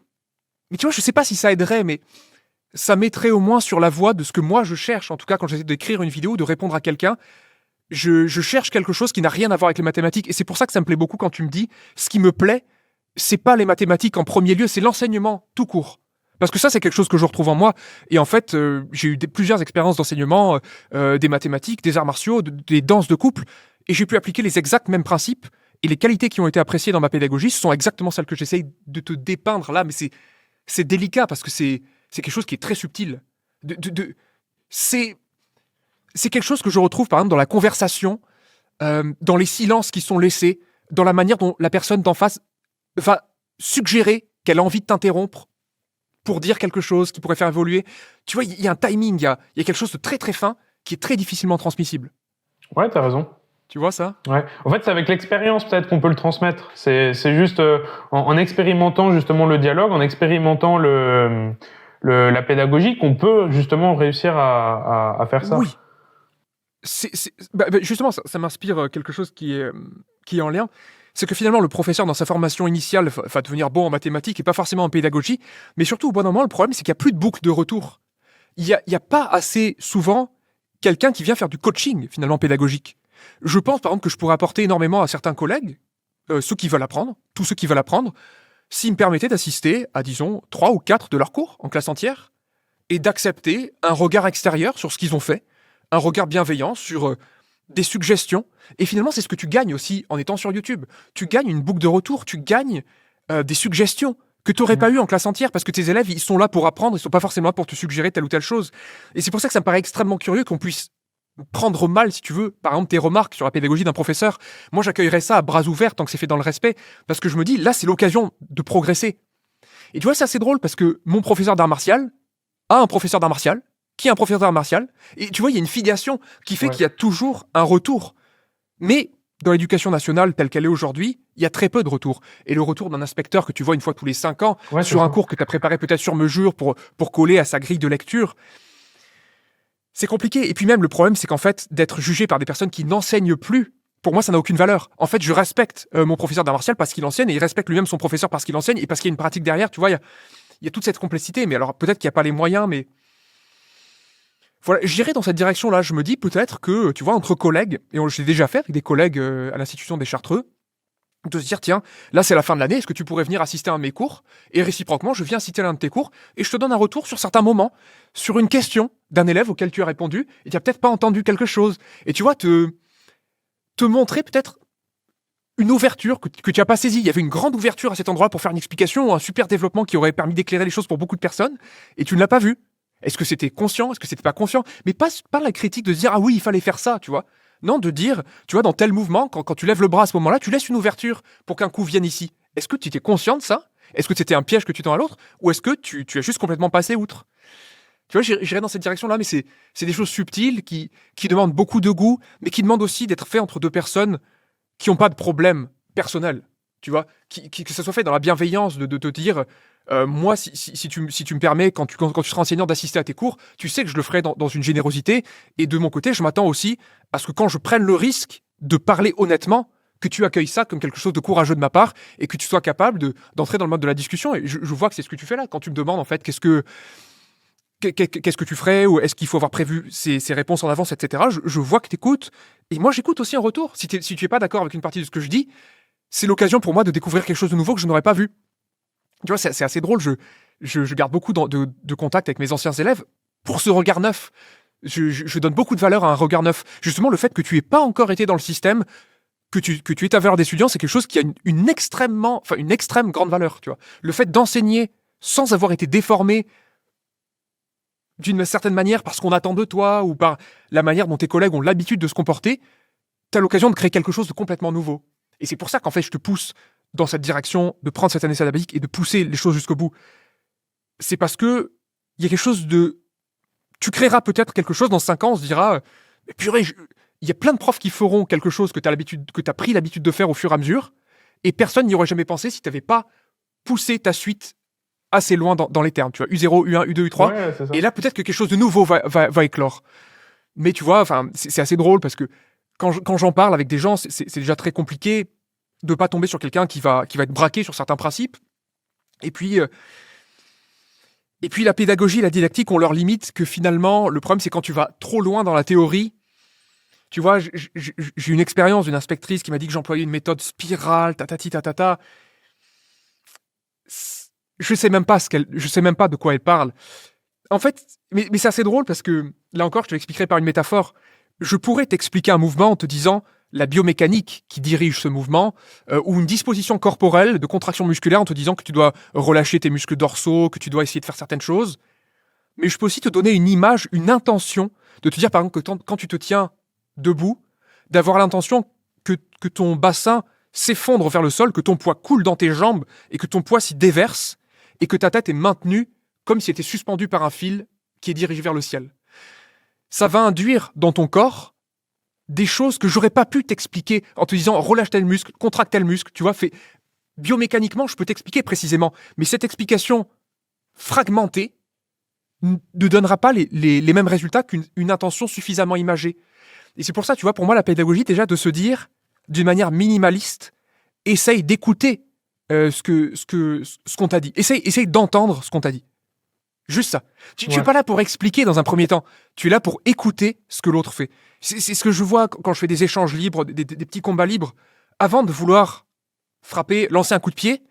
Mais tu vois, je sais pas si ça aiderait, mais ça mettrait au moins sur la voie de ce que moi, je cherche. En tout cas, quand j'essaie d'écrire une vidéo, de répondre à quelqu'un, je cherche quelque chose qui n'a rien à voir avec les mathématiques. Et c'est pour ça que ça me plaît beaucoup quand tu me dis, ce qui me plaît, c'est pas les mathématiques en premier lieu, c'est l'enseignement tout court. Parce que ça, c'est quelque chose que je retrouve en moi. Et en fait, j'ai eu plusieurs expériences d'enseignement, des mathématiques, des arts martiaux, des danses de couple, et j'ai pu appliquer les exacts mêmes principes. Et les qualités qui ont été appréciées dans ma pédagogie sont exactement celles que j'essaye de te dépeindre là. Mais c'est délicat parce que c'est quelque chose qui est très subtil. C'est quelque chose que je retrouve, par exemple, dans la conversation, dans les silences qui sont laissés, dans la manière dont la personne d'en face va suggérer qu'elle a envie de t'interrompre pour dire quelque chose qui pourrait faire évoluer. Tu vois, il y a un timing, il y a quelque chose de très très fin qui est très difficilement transmissible. Ouais, t'as raison. Tu vois ça ? Ouais. En fait, c'est avec l'expérience peut-être qu'on peut le transmettre. C'est juste en expérimentant justement le dialogue, en expérimentant la pédagogie qu'on peut justement réussir à faire ça. Oui. Justement, ça m'inspire quelque chose qui est en lien. C'est que finalement, le professeur, dans sa formation initiale, va devenir bon en mathématiques et pas forcément en pédagogie. Mais surtout, au bon moment, le problème, c'est qu'il n'y a plus de boucle de retour. Il y a pas assez souvent quelqu'un qui vient faire du coaching, finalement, pédagogique. Je pense, par exemple, que je pourrais apporter énormément à certains collègues, ceux qui veulent apprendre, tous ceux qui veulent apprendre, s'ils me permettaient d'assister à, disons, 3 ou 4 de leurs cours en classe entière et d'accepter un regard extérieur sur ce qu'ils ont fait, un regard bienveillant sur des suggestions. Et finalement, c'est ce que tu gagnes aussi en étant sur YouTube. Tu gagnes une boucle de retour, tu gagnes des suggestions que tu n'aurais pas eu en classe entière parce que tes élèves, ils sont là pour apprendre, ils ne sont pas forcément là pour te suggérer telle ou telle chose. Et c'est pour ça que ça me paraît extrêmement curieux qu'on puisse prendre mal, si tu veux, par exemple, tes remarques sur la pédagogie d'un professeur. Moi, j'accueillerais ça à bras ouverts tant que c'est fait dans le respect, parce que je me dis, là, c'est l'occasion de progresser. Et tu vois, c'est assez drôle parce que mon professeur d'art martial a un professeur d'art martial, qui est un professeur d'art martial, et tu vois, il y a une filiation qui fait qu'il y a toujours un retour. Mais dans l'éducation nationale telle qu'elle est aujourd'hui, il y a très peu de retours. Et le retour d'un inspecteur que tu vois une fois tous les 5 ans, sur un cours que tu as préparé peut-être sur mesure pour coller à sa grille de lecture, c'est compliqué. Et puis même, le problème, c'est qu'en fait, d'être jugé par des personnes qui n'enseignent plus, pour moi, ça n'a aucune valeur. En fait, je respecte mon professeur d'art martial parce qu'il enseigne, et il respecte lui-même son professeur parce qu'il enseigne, et parce qu'il y a une pratique derrière. Tu vois, il y a toute cette complexité. Mais alors, peut-être qu'il n'y a pas les moyens, mais... Voilà, j'irai dans cette direction-là. Je me dis peut-être que, tu vois, entre collègues, et je l'ai déjà fait avec des collègues à l'Institution des Chartreux, de se dire, tiens, là c'est la fin de l'année, est-ce que tu pourrais venir assister à un de mes cours ? Et réciproquement, je viens assister à l'un de tes cours, et je te donne un retour sur certains moments, sur une question d'un élève auquel tu as répondu, et tu n'as peut-être pas entendu quelque chose. Et tu vois, te montrer peut-être une ouverture que tu n'as pas saisie. Il y avait une grande ouverture à cet endroit pour faire une explication, un super développement qui aurait permis d'éclairer les choses pour beaucoup de personnes, et tu ne l'as pas vu. Est-ce que c'était conscient ? Est-ce que c'était pas conscient ? Mais pas la critique de se dire « Ah oui, il fallait faire ça », tu vois. Non, de dire, tu vois, dans tel mouvement, quand tu lèves le bras à ce moment-là, tu laisses une ouverture pour qu'un coup vienne ici. Est-ce que tu étais conscient de ça ? Est-ce que c'était un piège que tu tends à l'autre ? Ou est-ce que tu as juste complètement passé outre ? Tu vois, j'irais dans cette direction-là, mais c'est des choses subtiles qui demandent beaucoup de goût, mais qui demandent aussi d'être fait entre deux personnes qui n'ont pas de problème personnel. Tu vois, que ça soit fait dans la bienveillance de te dire... moi, si tu me permets, quand tu seras enseignant, d'assister à tes cours, tu sais que je le ferai dans une générosité. Et de mon côté, je m'attends aussi à ce que quand je prenne le risque de parler honnêtement, que tu accueilles ça comme quelque chose de courageux de ma part et que tu sois capable d'entrer dans le mode de la discussion. Et je vois que c'est ce que tu fais là. Quand tu me demandes, en fait, qu'est-ce que tu ferais, ou est-ce qu'il faut avoir prévu ces réponses en avance, etc. Je vois que tu écoutes. Et moi, j'écoute aussi en retour. Si tu n'es pas d'accord avec une partie de ce que je dis, c'est l'occasion pour moi de découvrir quelque chose de nouveau que je n'aurais pas vu. Tu vois, c'est assez drôle. Je garde beaucoup de contact avec mes anciens élèves pour ce regard neuf. Je donne beaucoup de valeur à un regard neuf. Justement, le fait que tu n'aies pas encore été dans le système, que tu aies ta valeur d'étudiant, c'est quelque chose qui a une extrême grande valeur. Tu vois. Le fait d'enseigner sans avoir été déformé d'une certaine manière parce qu'on attend de toi ou par la manière dont tes collègues ont l'habitude de se comporter, tu as l'occasion de créer quelque chose de complètement nouveau. Et c'est pour ça qu'en fait, je te pousse dans cette direction, de prendre cette année sabbatique et de pousser les choses jusqu'au bout. C'est parce que il y a quelque chose de... Tu créeras peut-être quelque chose dans 5 ans, on se dira « Purée, il y a plein de profs qui feront quelque chose que tu as pris l'habitude de faire au fur et à mesure, et personne n'y aurait jamais pensé si tu n'avais pas poussé ta suite assez loin dans les termes, tu vois, U0, U1, U2, U3, Ouais, c'est ça. et là, peut-être que quelque chose de nouveau va éclore. Mais tu vois, c'est assez drôle parce que quand j'en parle avec des gens, c'est déjà très compliqué de pas tomber sur quelqu'un qui va être braqué sur certains principes. Et puis la pédagogie et la didactique ont leurs limites, que finalement, le problème, c'est quand tu vas trop loin dans la théorie. Tu vois, j'ai une expérience d'une inspectrice qui m'a dit que j'employais une méthode spirale, tatati tatata. Je sais même pas de quoi elle parle. En fait, mais c'est assez drôle parce que, là encore, je te l'expliquerai par une métaphore. Je pourrais t'expliquer un mouvement en te disant la biomécanique qui dirige ce mouvement, ou une disposition corporelle de contraction musculaire en te disant que tu dois relâcher tes muscles dorsaux, que tu dois essayer de faire certaines choses. Mais je peux aussi te donner une image, une intention, de te dire par exemple que quand tu te tiens debout, d'avoir l'intention que ton bassin s'effondre vers le sol, que ton poids coule dans tes jambes et que ton poids s'y déverse et que ta tête est maintenue comme si elle était suspendue par un fil qui est dirigé vers le ciel. Ça va induire dans ton corps des choses que j'aurais pas pu t'expliquer en te disant relâche tel muscle, contracte tel muscle, tu vois, biomécaniquement, je peux t'expliquer précisément, mais cette explication fragmentée ne donnera pas les mêmes résultats qu'une intention suffisamment imagée. Et c'est pour ça, tu vois, pour moi, la pédagogie, déjà, de se dire, d'une manière minimaliste, essaye d'écouter ce qu'on t'a dit. Essaye d'entendre ce qu'on t'a dit. Juste ça. Tu es pas là pour expliquer dans un premier temps. Tu es là pour écouter ce que l'autre fait. C'est ce que je vois quand je fais des échanges libres, des petits combats libres. Avant de vouloir frapper, lancer un coup de pied,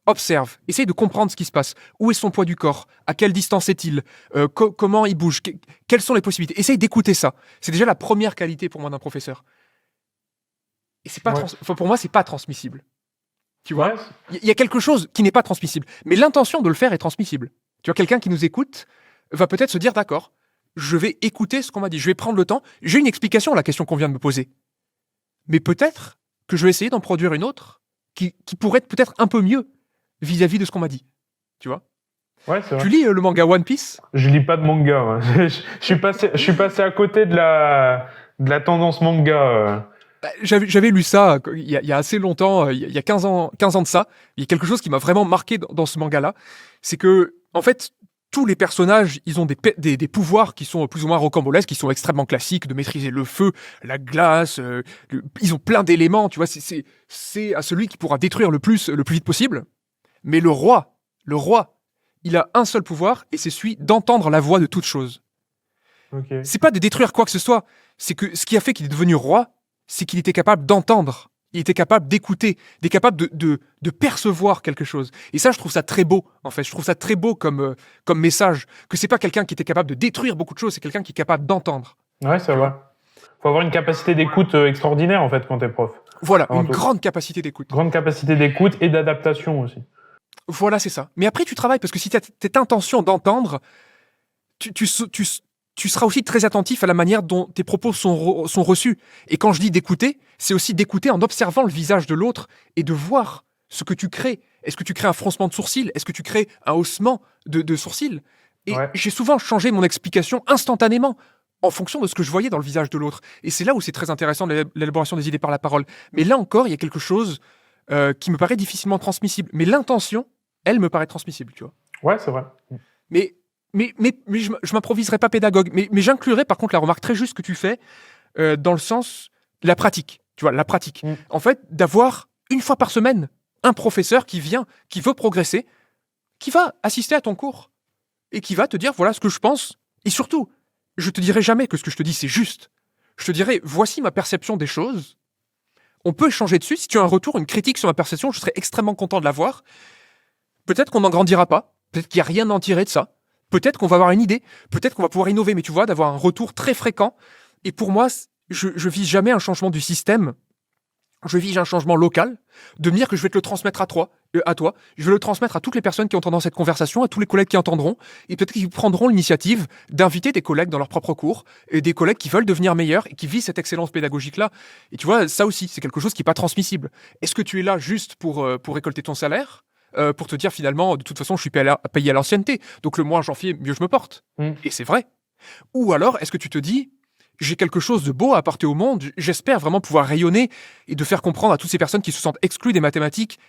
observe. Essaye de comprendre ce qui se passe. Où est son poids du corps? À quelle distance est-il? Comment il bouge? Quelles sont les possibilités? Essaye d'écouter ça. C'est déjà la première qualité pour moi d'un professeur. Et c'est pas pour moi, c'est pas transmissible. Tu vois? Il y a quelque chose qui n'est pas transmissible. Mais l'intention de le faire est transmissible. Tu vois, quelqu'un qui nous écoute va peut-être se dire, d'accord, je vais écouter ce qu'on m'a dit, je vais prendre le temps, j'ai une explication à la question qu'on vient de me poser. Mais peut-être que je vais essayer d'en produire une autre qui pourrait être peut-être un peu mieux vis-à-vis de ce qu'on m'a dit. Tu vois? Ouais, c'est vrai. Tu lis le manga One Piece? Je lis pas de manga. Moi. Je suis passé à côté de la tendance manga. J'avais lu ça il y a assez longtemps, il y a 15 ans de ça. Il y a quelque chose qui m'a vraiment marqué dans ce manga-là. C'est que, en fait, tous les personnages, ils ont des pouvoirs qui sont plus ou moins rocambolesques, qui sont extrêmement classiques, de maîtriser le feu, la glace. Ils ont plein d'éléments, tu vois. C'est à celui qui pourra détruire le plus vite possible. Mais le roi, il a un seul pouvoir, et c'est celui d'entendre la voix de toute chose. Okay. C'est pas de détruire quoi que ce soit. C'est que ce qui a fait qu'il est devenu roi, c'est qu'il était capable d'entendre, il était capable d'écouter, il était capable de percevoir quelque chose. Et ça, je trouve ça très beau, en fait. Je trouve ça très beau comme message, que c'est pas quelqu'un qui était capable de détruire beaucoup de choses, c'est quelqu'un qui est capable d'entendre. Ouais, c'est vrai. Faut avoir une capacité d'écoute extraordinaire, en fait, quand t'es prof. Voilà, une grande capacité d'écoute. Grande capacité d'écoute et d'adaptation aussi. Voilà, c'est ça. Mais après, tu travailles, parce que si tu as cette intention d'entendre, tu seras aussi très attentif à la manière dont tes propos sont reçus. Et quand je dis d'écouter, c'est aussi d'écouter en observant le visage de l'autre et de voir ce que tu crées. Est-ce que tu crées un froncement de sourcils? Est-ce que tu crées un haussement de sourcils? Et j'ai souvent changé mon explication instantanément en fonction de ce que je voyais dans le visage de l'autre. Et c'est là où c'est très intéressant, l'élaboration des idées par la parole. Mais là encore, il y a quelque chose qui me paraît difficilement transmissible. Mais l'intention, elle me paraît transmissible, tu vois. Ouais, c'est vrai. Mais je m'improviserai pas pédagogue. Mais j'inclurai par contre la remarque très juste que tu fais dans le sens de la pratique. Tu vois, la pratique. En fait, d'avoir une fois par semaine un professeur qui vient, qui veut progresser, qui va assister à ton cours et qui va te dire voilà ce que je pense. Et surtout, je te dirai jamais que ce que je te dis c'est juste. Je te dirai voici ma perception des choses. On peut échanger dessus. Si tu as un retour, une critique sur ma perception, je serai extrêmement content de l'avoir. Peut-être qu'on n'en grandira pas. Peut-être qu'il n'y a rien à en tirer de ça. Peut-être qu'on va avoir une idée, peut-être qu'on va pouvoir innover, mais tu vois, d'avoir un retour très fréquent. Et pour moi, je vise jamais un changement du système, je vise un changement local, de me dire que je vais te le transmettre à toi, je vais le transmettre à toutes les personnes qui entendront cette conversation, à tous les collègues qui entendront, et peut-être qu'ils prendront l'initiative d'inviter des collègues dans leur propre cours, et des collègues qui veulent devenir meilleurs, et qui visent cette excellence pédagogique-là. Et tu vois, ça aussi, c'est quelque chose qui n'est pas transmissible. Est-ce que tu es là juste pour récolter ton salaire ? Pour te dire finalement, de toute façon, je suis payé à l'ancienneté, donc le moins j'en fais, mieux je me porte. Et c'est vrai. Ou alors, est-ce que tu te dis, j'ai quelque chose de beau à apporter au monde, j'espère vraiment pouvoir rayonner et de faire comprendre à toutes ces personnes qui se sentent exclues des mathématiques,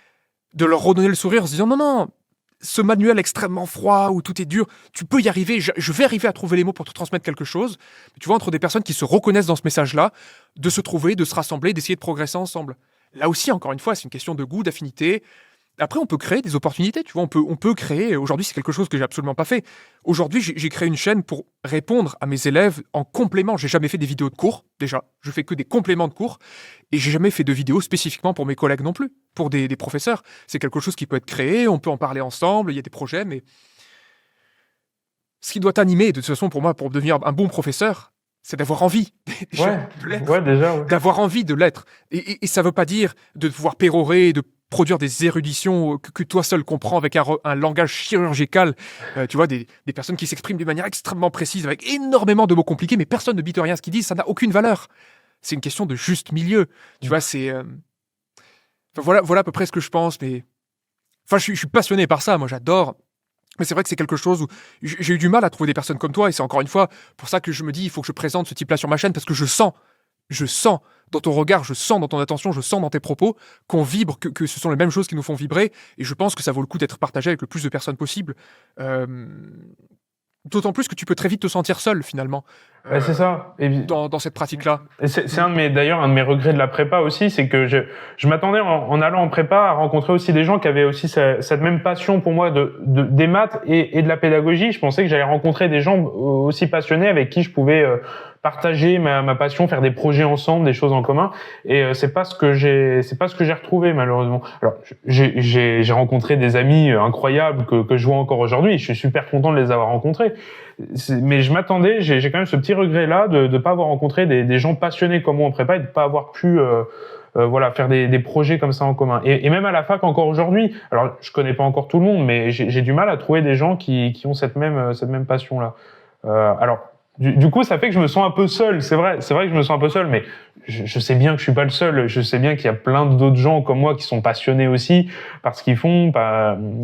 de leur redonner le sourire en se disant, non, ce manuel extrêmement froid où tout est dur, tu peux y arriver, je vais arriver à trouver les mots pour te transmettre quelque chose. Mais tu vois, entre des personnes qui se reconnaissent dans ce message-là, de se trouver, de se rassembler, d'essayer de progresser ensemble. Là aussi, encore une fois, c'est une question de goût, d'affinité. Après, on peut créer des opportunités, tu vois, on peut créer, aujourd'hui, c'est quelque chose que j'ai absolument pas fait. Aujourd'hui, j'ai créé une chaîne pour répondre à mes élèves en complément. J'ai jamais fait des vidéos de cours, déjà. Je fais que des compléments de cours. Et j'ai jamais fait de vidéos spécifiquement pour mes collègues non plus, pour des professeurs. C'est quelque chose qui peut être créé, on peut en parler ensemble, il y a des projets, mais ce qui doit t'animer, de toute façon, pour moi, pour devenir un bon professeur, c'est d'avoir envie déjà, de l'être. Ouais, déjà, ouais. D'avoir envie de l'être. Et ça veut pas dire de pouvoir pérorer, de produire des éruditions que toi seul comprends avec un langage chirurgical. Tu vois, des personnes qui s'expriment d'une manière extrêmement précise, avec énormément de mots compliqués, mais personne ne bite rien à ce qu'ils disent, ça n'a aucune valeur. C'est une question de juste milieu. Tu vois, c'est... Enfin, voilà à peu près ce que je pense, mais... Enfin, je suis passionné par ça, moi j'adore. Mais c'est vrai que c'est quelque chose où j'ai eu du mal à trouver des personnes comme toi, et c'est encore une fois pour ça que je me dis, il faut que je présente ce type-là sur ma chaîne, parce que je sens dans ton regard, je sens dans ton attention, je sens dans tes propos qu'on vibre, que ce sont les mêmes choses qui nous font vibrer, et je pense que ça vaut le coup d'être partagé avec le plus de personnes possible. D'autant plus que tu peux très vite te sentir seul, finalement, C'est ça. Et dans cette pratique-là. Et c'est d'ailleurs un de mes regrets de la prépa aussi, c'est que je m'attendais en allant en prépa à rencontrer aussi des gens qui avaient aussi cette même passion pour moi des maths et de la pédagogie. Je pensais que j'allais rencontrer des gens aussi passionnés avec qui je pouvais partager ma passion, faire des projets ensemble, des choses en commun. Et c'est pas ce que j'ai retrouvé malheureusement. Alors j'ai rencontré des amis incroyables que je vois encore aujourd'hui. Je suis super content de les avoir rencontrés. Mais je m'attendais, j'ai quand même ce petit regret là de pas avoir rencontré des gens passionnés comme moi en prépa et de pas avoir pu faire des projets comme ça en commun. Et même à la fac encore aujourd'hui. Alors je connais pas encore tout le monde, mais j'ai du mal à trouver des gens qui ont cette même passion là. Alors du coup, ça fait que je me sens un peu seul. C'est vrai que je me sens un peu seul, mais je sais bien que je suis pas le seul. Je sais bien qu'il y a plein d'autres gens comme moi qui sont passionnés aussi par ce qu'ils font,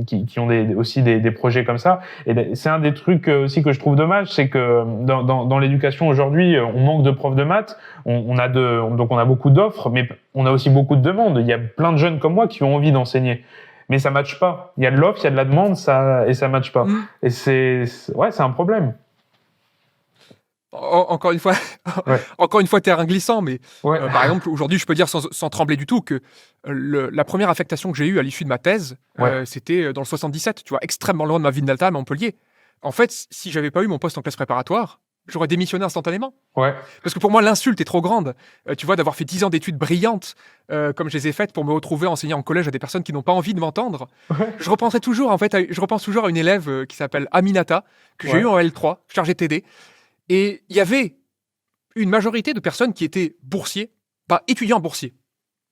qui ont aussi des projets comme ça. Et c'est un des trucs aussi que je trouve dommage, c'est que dans l'éducation aujourd'hui, on manque de profs de maths. Donc on a beaucoup d'offres, mais on a aussi beaucoup de demandes. Il y a plein de jeunes comme moi qui ont envie d'enseigner. Mais ça matche pas. Il y a de l'offre, il y a de la demande, et ça matche pas. Et c'est un problème. Encore une fois, terrain glissant, mais par exemple, aujourd'hui, je peux dire sans trembler du tout que la première affectation que j'ai eue à l'issue de ma thèse, c'était dans le 77, tu vois, extrêmement loin de ma ville natale, à Montpellier. En fait, si j'avais pas eu mon poste en classe préparatoire, j'aurais démissionné instantanément. Ouais. Parce que pour moi, l'insulte est trop grande. Tu vois, d'avoir fait 10 ans d'études brillantes, comme je les ai faites, pour me retrouver enseigner en collège à des personnes qui n'ont pas envie de m'entendre. Ouais. Je repense toujours à une élève qui s'appelle Aminata, que j'ai eue en L3, chargée TD. Et il y avait une majorité de personnes qui étaient boursiers, pas étudiants boursiers.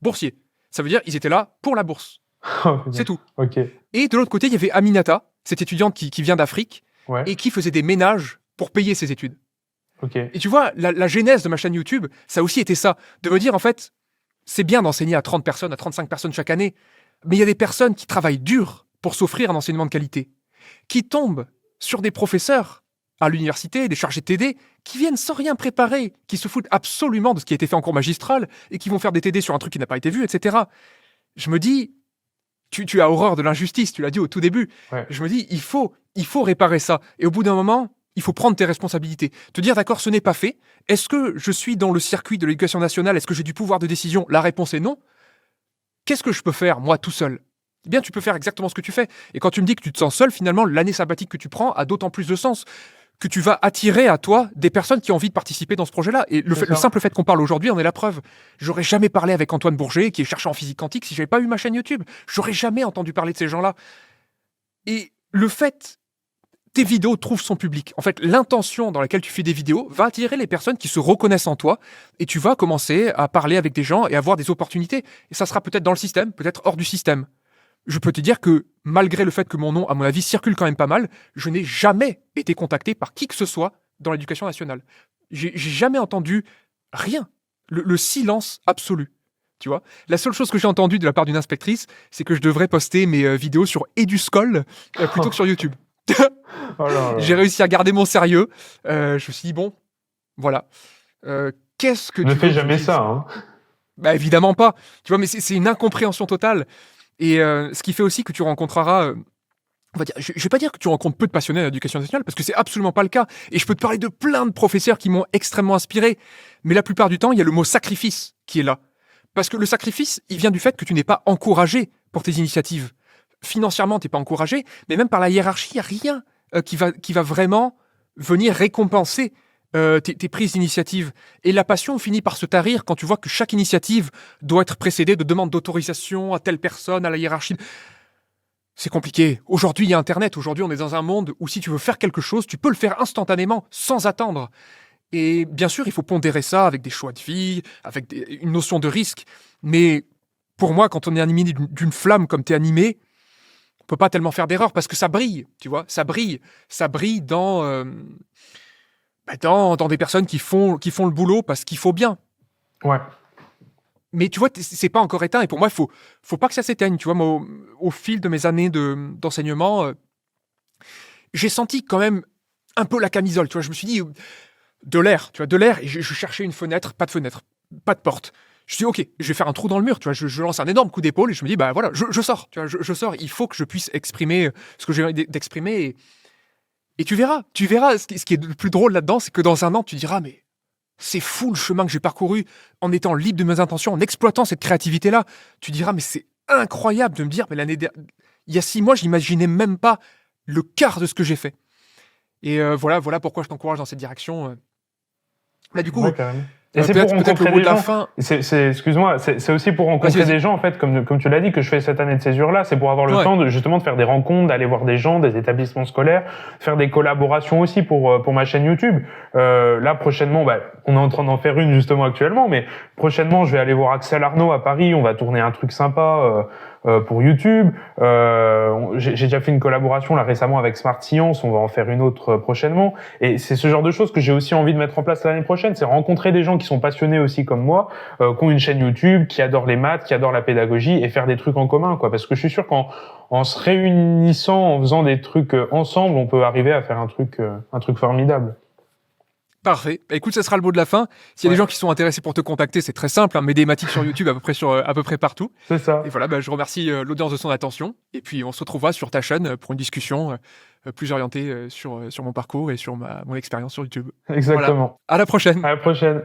Boursiers. Ça veut dire qu'ils étaient là pour la bourse. C'est tout. Okay. Et de l'autre côté, il y avait Aminata, cette étudiante qui vient d'Afrique, et qui faisait des ménages pour payer ses études. Okay. Et tu vois, la genèse de ma chaîne YouTube, ça a aussi été ça. De me dire, en fait, c'est bien d'enseigner à 30 personnes, à 35 personnes chaque année, mais il y a des personnes qui travaillent dur pour s'offrir un enseignement de qualité, qui tombent sur des professeurs à l'université, des chargés de TD, qui viennent sans rien préparer, qui se foutent absolument de ce qui a été fait en cours magistral, et qui vont faire des TD sur un truc qui n'a pas été vu, etc. Je me dis, tu as horreur de l'injustice, tu l'as dit au tout début. Ouais. Je me dis, il faut réparer ça. Et au bout d'un moment, il faut prendre tes responsabilités. Te dire, d'accord, ce n'est pas fait. Est-ce que je suis dans le circuit de l'éducation nationale? Est-ce que j'ai du pouvoir de décision? La réponse est non. Qu'est-ce que je peux faire, moi, tout seul? Eh bien, tu peux faire exactement ce que tu fais. Et quand tu me dis que tu te sens seul, finalement, l'année sabbatique que tu prends a d'autant plus de sens que tu vas attirer à toi des personnes qui ont envie de participer dans ce projet-là. Et le simple fait qu'on parle aujourd'hui en est la preuve. J'aurais jamais parlé avec Antoine Bourget, qui est chercheur en physique quantique, si j'avais pas eu ma chaîne YouTube. J'aurais jamais entendu parler de ces gens-là. Et le fait, tes vidéos trouvent son public. En fait, l'intention dans laquelle tu fais des vidéos va attirer les personnes qui se reconnaissent en toi, et tu vas commencer à parler avec des gens et avoir des opportunités. Et ça sera peut-être dans le système, peut-être hors du système. Je peux te dire que, malgré le fait que mon nom, à mon avis, circule quand même pas mal, je n'ai jamais été contacté par qui que ce soit dans l'éducation nationale. J'ai jamais entendu rien. Le silence absolu. Tu vois ? La seule chose que j'ai entendue de la part d'une inspectrice, c'est que je devrais poster mes vidéos sur Eduscol plutôt que sur YouTube. Oh là là. J'ai réussi à garder mon sérieux. Je me suis dit, bon, voilà. Qu'est-ce que tu... Ne fais jamais ça, hein. Bah, évidemment pas. Tu vois, mais c'est une incompréhension totale. Et ce qui fait aussi que tu rencontreras on va dire, je vais pas dire que tu rencontres peu de passionnés à l'éducation nationale, parce que c'est absolument pas le cas. Et je peux te parler de plein de professeurs qui m'ont extrêmement inspiré. Mais la plupart du temps, il y a le mot sacrifice qui est là. Parce que le sacrifice, il vient du fait que tu n'es pas encouragé pour tes initiatives. Financièrement, tu n'es pas encouragé, mais même par la hiérarchie, il n'y a rien qui va vraiment venir récompenser tes prises d'initiative. Et la passion finit par se tarir quand tu vois que chaque initiative doit être précédée de demandes d'autorisation à telle personne, à la hiérarchie. C'est compliqué. Aujourd'hui, il y a Internet. Aujourd'hui, on est dans un monde où si tu veux faire quelque chose, tu peux le faire instantanément, sans attendre. Et bien sûr, il faut pondérer ça avec des choix de vie, avec une notion de risque. Mais pour moi, quand on est animé d'une flamme comme tu es animé, on peut pas tellement faire d'erreur parce que ça brille, tu vois. Ça brille. Ça brille dans des personnes qui font le boulot parce qu'il faut bien. Ouais. Mais tu vois, c'est pas encore éteint. Et pour moi, il faut pas que ça s'éteigne. Tu vois, moi, au fil de mes années d'enseignement, j'ai senti quand même un peu la camisole. Tu vois, je me suis dit, de l'air, tu vois, de l'air. Et je cherchais une fenêtre, pas de porte. Je me suis dit, ok, je vais faire un trou dans le mur. Tu vois, je lance un énorme coup d'épaule et je me dis, bah voilà, je sors. Tu vois, je sors. Il faut que je puisse exprimer ce que j'ai envie d'exprimer. Et tu verras. Ce qui est le plus drôle là-dedans, c'est que dans un an, tu diras, mais c'est fou le chemin que j'ai parcouru en étant libre de mes intentions, en exploitant cette créativité-là. Tu diras, mais c'est incroyable de me dire, mais il y a 6 mois, je n'imaginais même pas le quart de ce que j'ai fait. Et voilà pourquoi je t'encourage dans cette direction. Là, du coup, Ouais, carrément. Et c'est pour peut-être le rencontrer mot des de la gens. fin. Excuse-moi, c'est aussi pour rencontrer Vas-y. des gens, en fait, comme tu l'as dit, que je fais cette année de césure-là. C'est pour avoir le Ouais. temps justement de faire des rencontres, d'aller voir des gens, des établissements scolaires, faire des collaborations aussi pour ma chaîne YouTube. Là, prochainement, on est en train d'en faire une justement actuellement, mais prochainement, je vais aller voir Axel Arnaud à Paris. On va tourner un truc sympa pour YouTube. J'ai déjà fait une collaboration là récemment avec Smart Science. On va en faire une autre prochainement. Et c'est ce genre de choses que j'ai aussi envie de mettre en place l'année prochaine. C'est rencontrer des gens qui sont passionnés aussi comme moi, qui ont une chaîne YouTube, qui adorent les maths, qui adorent la pédagogie et faire des trucs en commun, quoi. Parce que je suis sûr qu'en se réunissant, en faisant des trucs ensemble, on peut arriver à faire un truc formidable. Parfait. Bah, écoute, ça sera le mot de la fin. S'il y a des gens qui sont intéressés pour te contacter, c'est très simple. Hein, Médématique sur YouTube, à peu près partout. C'est ça. Et voilà, je remercie l'audience de son attention. Et puis, on se retrouvera sur ta chaîne pour une discussion plus orientée sur mon parcours et sur mon expérience sur YouTube. Exactement. Voilà. À la prochaine. À la prochaine.